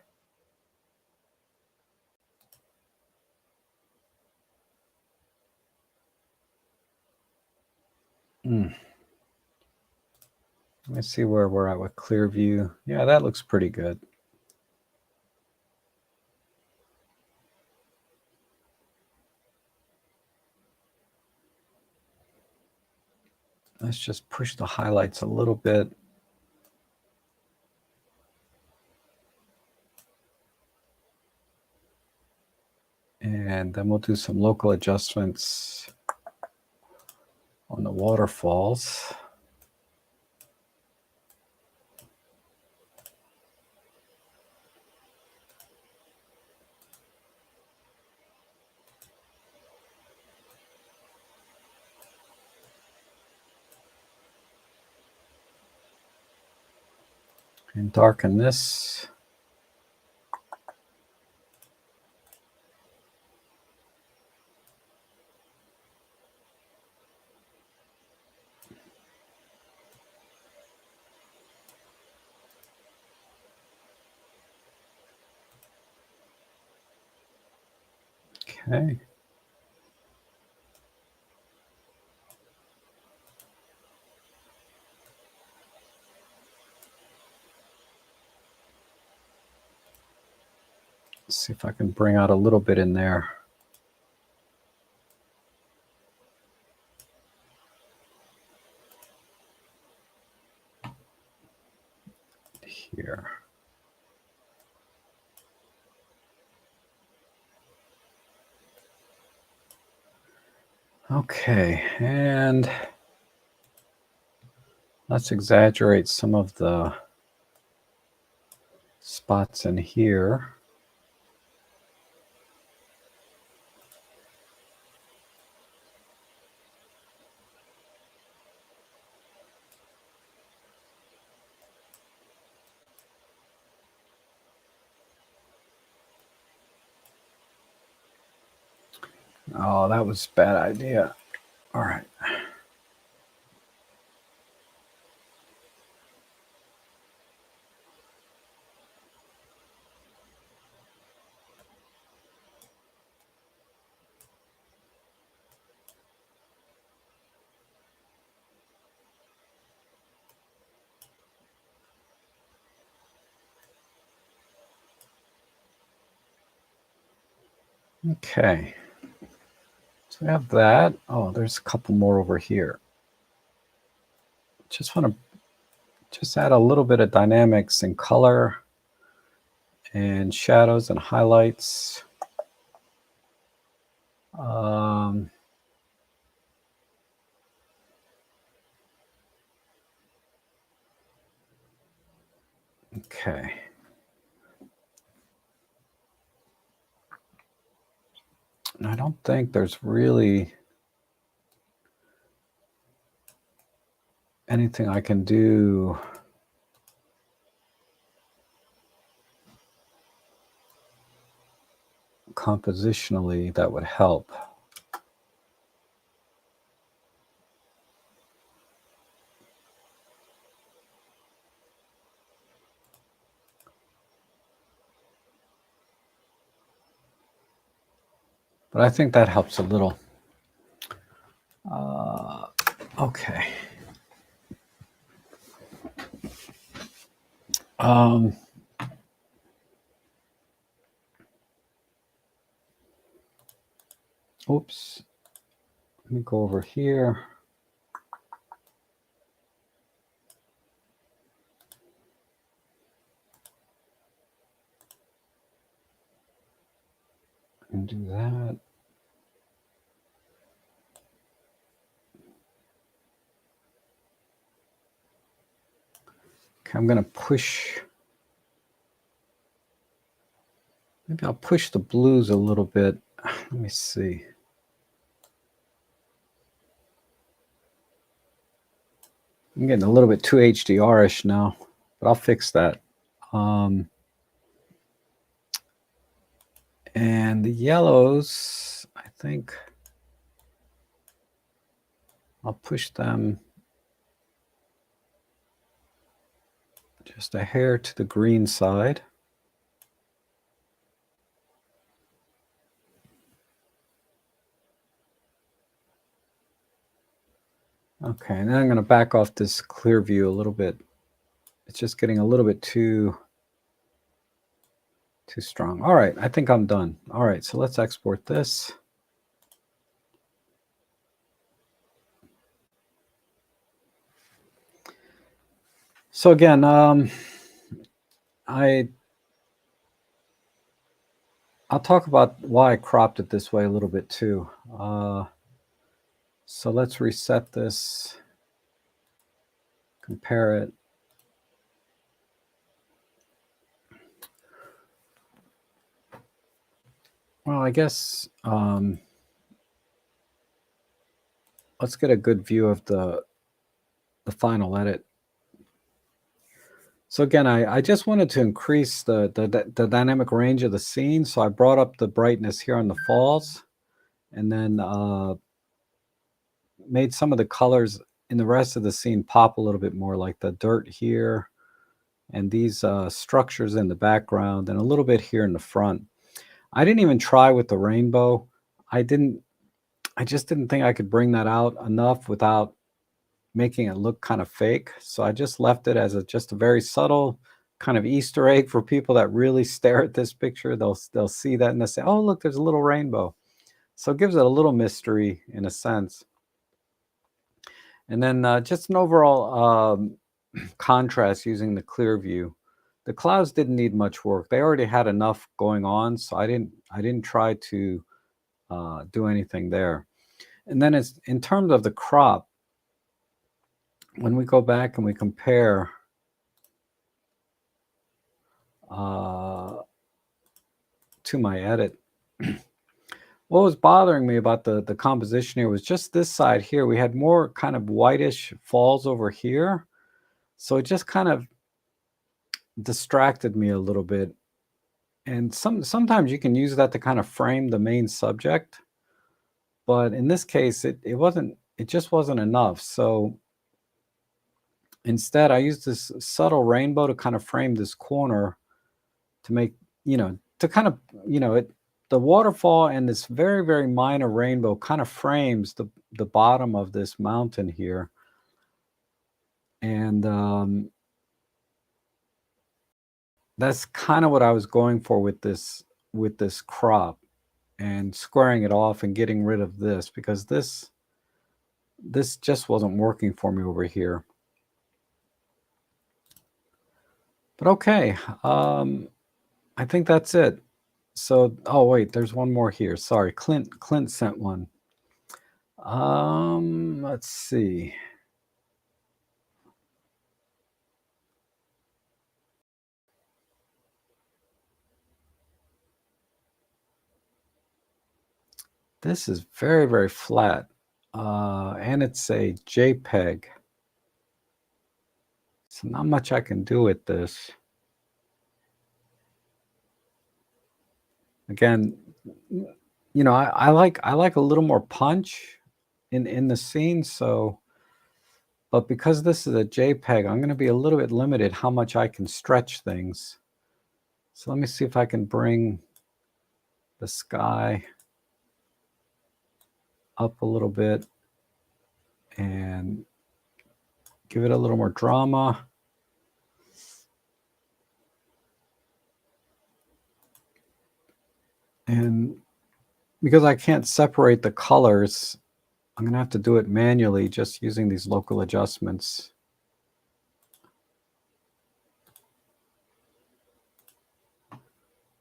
let me see where we're at with clear view. Yeah, that looks pretty good. Let's just push the highlights a little bit. And then we'll do some local adjustments on the waterfalls. And darken this. Okay. Let's see if I can bring out a little bit in there. Here. Okay, and let's exaggerate some of the spots in here. Oh, that was a bad idea. All right. Okay. So we have that. Oh, there's a couple more over here. Just want to just add a little bit of dynamics and color and shadows and highlights. Okay. And I don't think there's really anything I can do compositionally that would help. But I think that helps a little. Okay. Oops. Let me go over here. And do that. Okay, I'm going to push. Maybe I'll push the blues a little bit. Let me see. I'm getting a little bit too HDR-ish now, but I'll fix that. And the yellows, I think I'll push them just a hair to the green side. Okay, and then I'm going to back off this clear view a little bit. It's just getting a little bit too strong. All right, I think I'm done. All right, so let's export this. So again, I'll talk about why I cropped it this way a little bit too. So let's reset this, compare it. Well, I guess let's get a good view of the final edit. So again, I just wanted to increase the dynamic range of the scene. So I brought up the brightness here on the falls, and then made some of the colors in the rest of the scene pop a little bit more, like the dirt here, and these structures in the background, and a little bit here in the front. I didn't even try with the rainbow. I just didn't think I could bring that out enough without making it look kind of fake. So I just left it as just a very subtle kind of Easter egg for people that really stare at this picture. They'll see that and they'll say, "Oh, look, there's a little rainbow." So it gives it a little mystery in a sense. And then just an overall contrast using the clear view. The clouds didn't need much work. They already had enough going on, so I didn't try to do anything there. And then it's in terms of the crop. When we go back and we compare to my edit, what was bothering me about the composition here was just this side here. We had more kind of whitish falls over here. So it just kind of distracted me a little bit. And sometimes you can use that to kind of frame the main subject. But in this case, it just wasn't enough. So instead, I used this subtle rainbow to kind of frame this corner to make, to kind of, the waterfall and this very, very minor rainbow kind of frames the bottom of this mountain here. And that's kind of what I was going for with this crop, and squaring it off and getting rid of this, because this just wasn't working for me over here. But okay, I think that's it. So, oh wait, there's one more here. Sorry, Clint sent one. Let's see. This is very, very flat, and it's a JPEG. So not much I can do with this. Again, I like a little more punch in the scene. So, but because this is a JPEG, I'm going to be a little bit limited how much I can stretch things. So let me see if I can bring the sky up a little bit and give it a little more drama. And because I can't separate the colors, I'm going to have to do it manually, just using these local adjustments.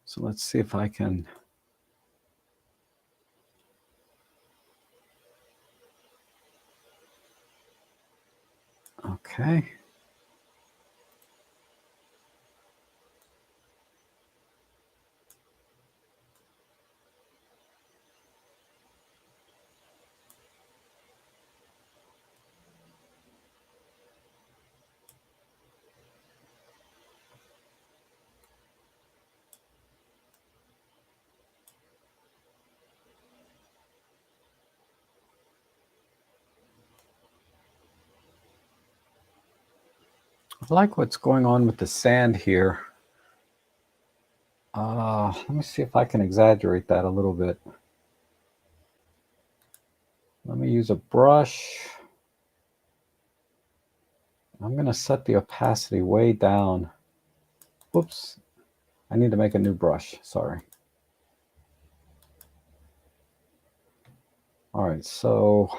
So let's see if I can. Okay. I like what's going on with the sand here. Let me see if I can exaggerate that a little bit. Let me use a brush. I'm going to set the opacity way down. Whoops. I need to make a new brush. Sorry. All right, so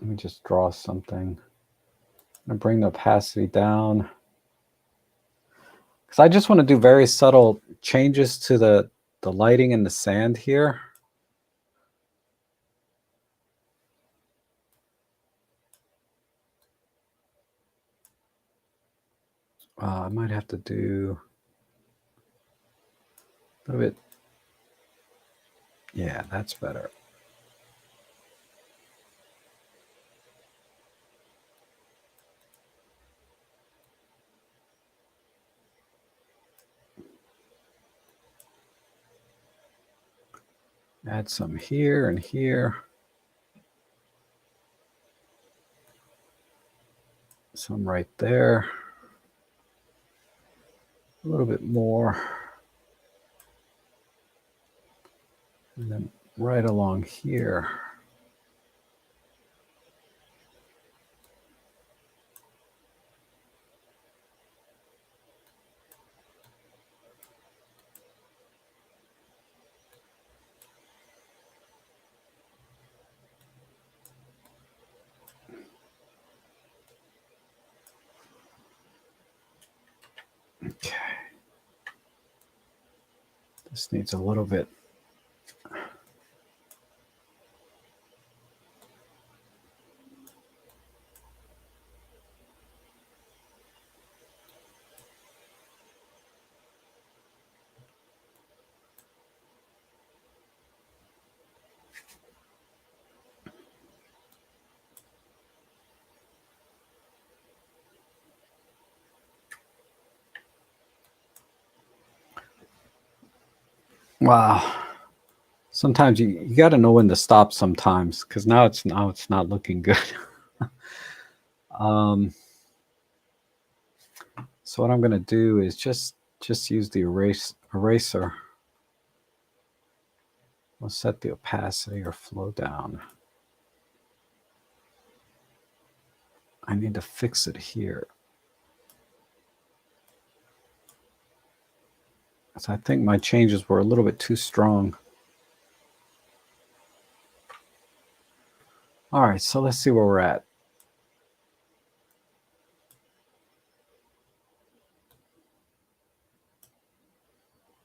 let me just draw something. I'm going to bring the opacity down, because I just want to do very subtle changes to the lighting and the sand here. I might have to do a little bit. Yeah, that's better. Add some here and here. Some right there. A little bit more. And then right along here. Okay. This needs a little bit. Wow. Sometimes you got to know when to stop sometimes, because now it's not looking good. um, so what I'm going to do is just use the eraser. We'll set the opacity or flow down. I need to fix it here. So I think my changes were a little bit too strong. All right, so let's see where we're at.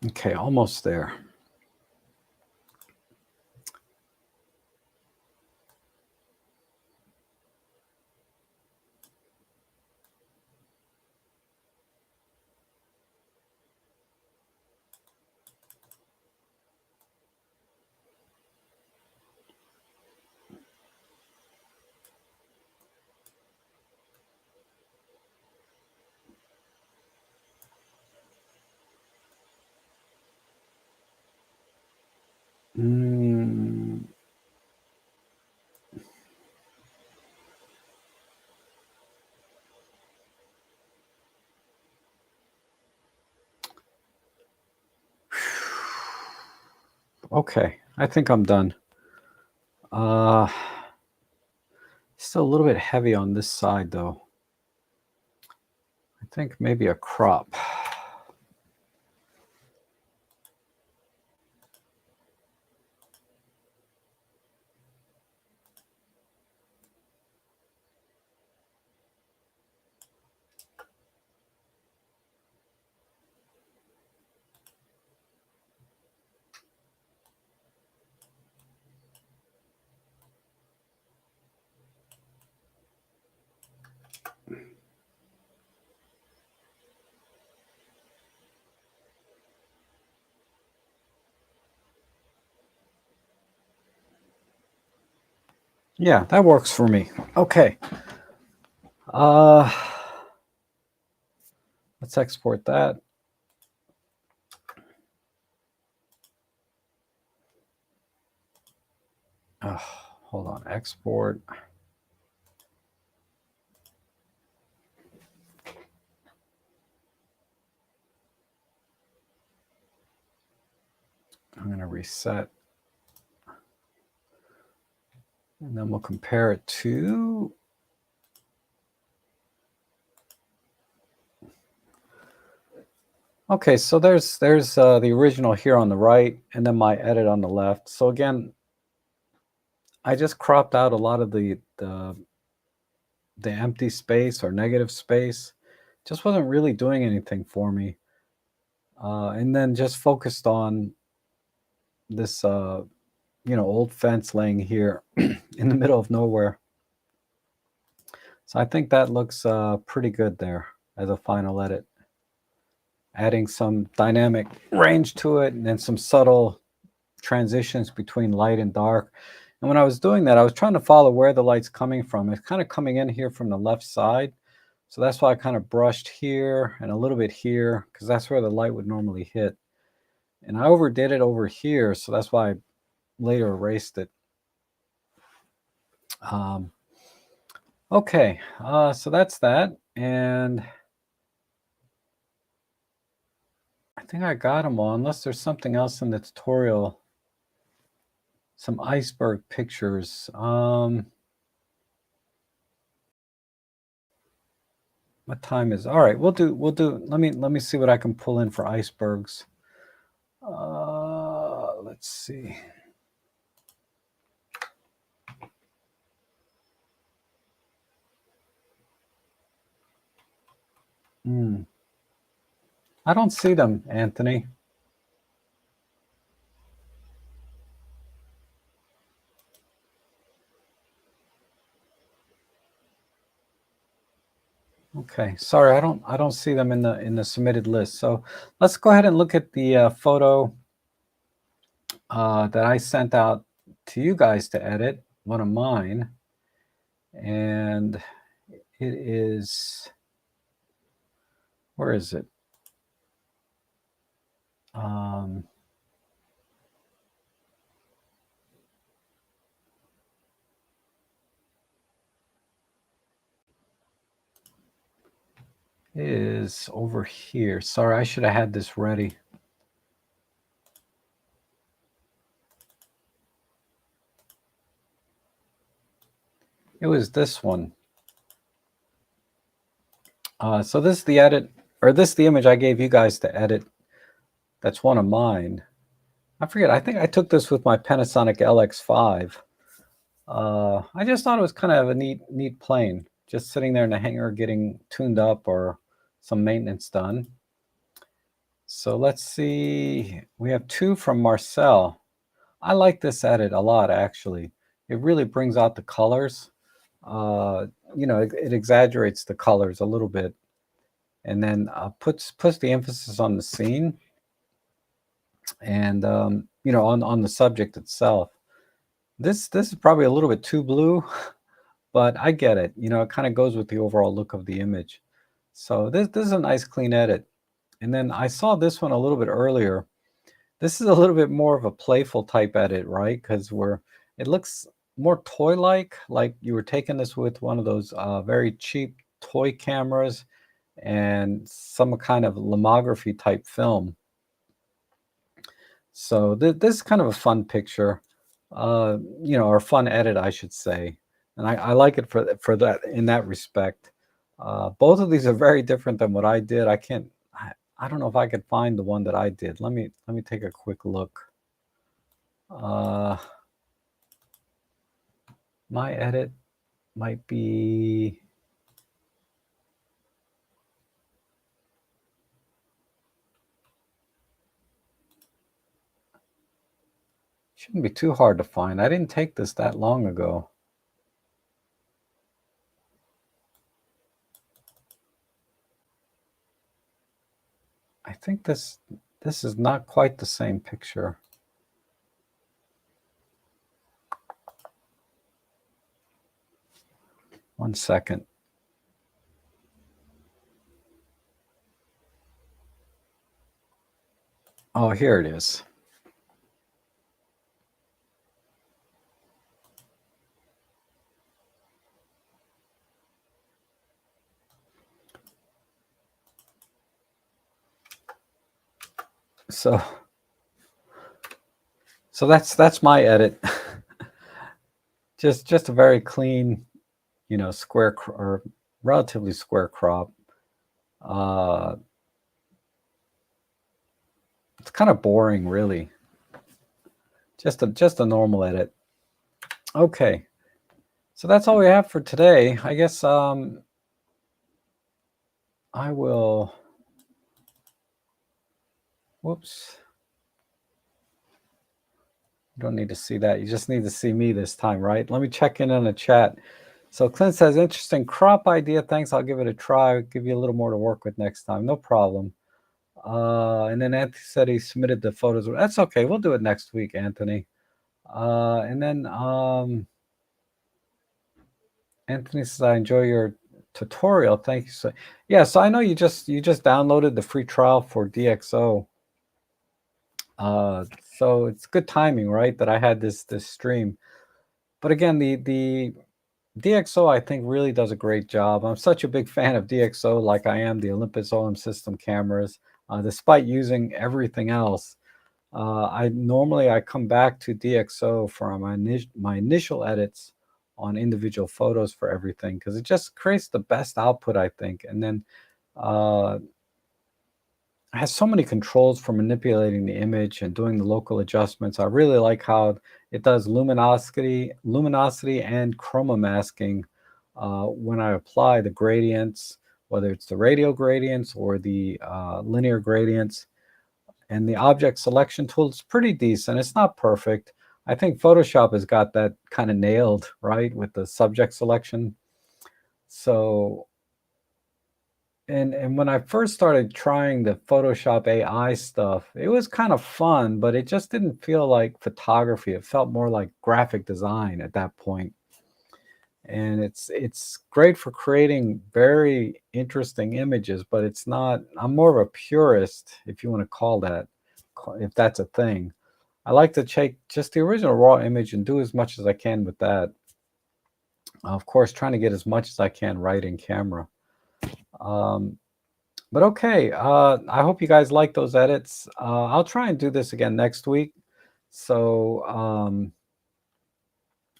Okay, almost there. Okay, I think I'm done. Still a little bit heavy on this side though. I think maybe a crop. Yeah, that works for me. Okay. Let's export that. Hold on, export. I'm going to reset. And then we'll compare it to... Okay, so there's the original here on the right, and then my edit on the left. So again, I just cropped out a lot of the empty space or negative space. Just wasn't really doing anything for me. And then just focused on this, old fence laying here in the middle of nowhere. So I think that looks pretty good there as a final edit. Adding some dynamic range to it and then some subtle transitions between light and dark. And when I was doing that, I was trying to follow where the light's coming from. It's kind of coming in here from the left side. So that's why I kind of brushed here and a little bit here, because that's where the light would normally hit. And I overdid it over here, so that's why I later erased it. Okay, so that's that. And I think I got them all, unless there's something else in the tutorial. Some iceberg pictures. What time is? All right, we'll do. Let me see what I can pull in for icebergs. Let's see. I don't see them, Anthony. Okay, sorry, I don't see them in the submitted list. So let's go ahead and look at the photo that I sent out to you guys to edit, one of mine, and it is, where is it? is over here. Sorry, I should have had this ready. It was this one. So this is the edit, or this is the image I gave you guys to edit. That's one of mine. I forget, I think I took this with my Panasonic LX5. I just thought it was kind of a neat plane, just sitting there in the hangar getting tuned up or some maintenance done. So let's see, we have two from Marcel. I like this edit a lot, actually. It really brings out the colors. You know, it exaggerates the colors a little bit, and then puts the emphasis on the scene and you know, on the subject itself. This is probably a little bit too blue, but I get it. You know, it kind of goes with the overall look of the image. So this is a nice clean edit. And then I saw this one a little bit earlier. This is a little bit more of a playful type edit, right? Because it looks more like you were taking this with one of those very cheap toy cameras and some kind of lomography type film. So this is kind of a fun picture, you know, or fun edit, I should say. And I like it for that, in that respect. Both of these are very different than what I did. I don't know if I could find the one that I did. Let me take a quick look. My edit might be, shouldn't be too hard to find. I didn't take this that long ago. I think this is not quite the same picture. One second. Oh, here it is. So that's my edit. just a very clean, you know, square or relatively square crop. It's kind of boring, really. Just a normal edit. Okay, so that's all we have for today. I guess I will. Whoops. You don't need to see that. You just need to see me this time, right? Let me check in on the chat. So Clint says, interesting crop idea. Thanks. I'll give it a try. I'll give you a little more to work with next time. No problem. And then Anthony said he submitted the photos. That's okay. We'll do it next week, Anthony. And then Anthony says, I enjoy your tutorial. Thank you. So yeah, so I know you just downloaded the free trial for DxO. So it's good timing, right? That I had this stream. But again, the DxO, I think, really does a great job. I'm such a big fan of DxO, like I am the Olympus OM system cameras, despite using everything else. I come back to DxO for my initial edits on individual photos for everything, because it just creates the best output, I think. And then it has so many controls for manipulating the image and doing the local adjustments. I really like how it does luminosity and chroma masking when I apply the gradients, whether it's the radial gradients or the linear gradients. And the object selection tool is pretty decent. It's not perfect. I think Photoshop has got that kind of nailed, right, with the subject selection. So, and when I first started trying the Photoshop AI stuff, it was kind of fun, but it just didn't feel like photography. It felt more like graphic design at that point. And it's great for creating very interesting images, but it's not, I'm more of a purist, if you want to call that, if that's a thing. I like to take just the original raw image and do as much as I can with that. Of course, trying to get as much as I can right in camera. But okay, I hope you guys like those edits. I'll try and do this again next week. So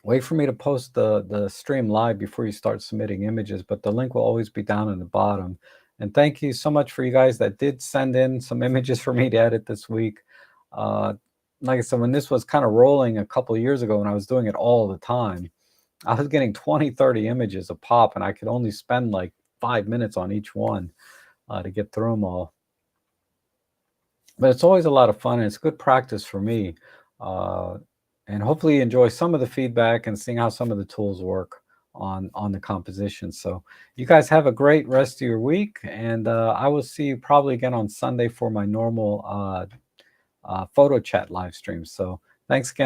wait for me to post the stream live before you start submitting images, but the link will always be down in the bottom. And thank you so much for you guys that did send in some images for me to edit this week. Uh, like I said, when this was kind of rolling a couple of years ago, when I was doing it all the time, I was getting 20, 30 images a pop, and I could only spend like 5 minutes on each one to get through them all. But it's always a lot of fun, and it's good practice for me. And hopefully you enjoy some of the feedback and seeing how some of the tools work on the composition. So you guys have a great rest of your week, and I will see you probably again on Sunday for my normal photo chat live stream. So thanks again.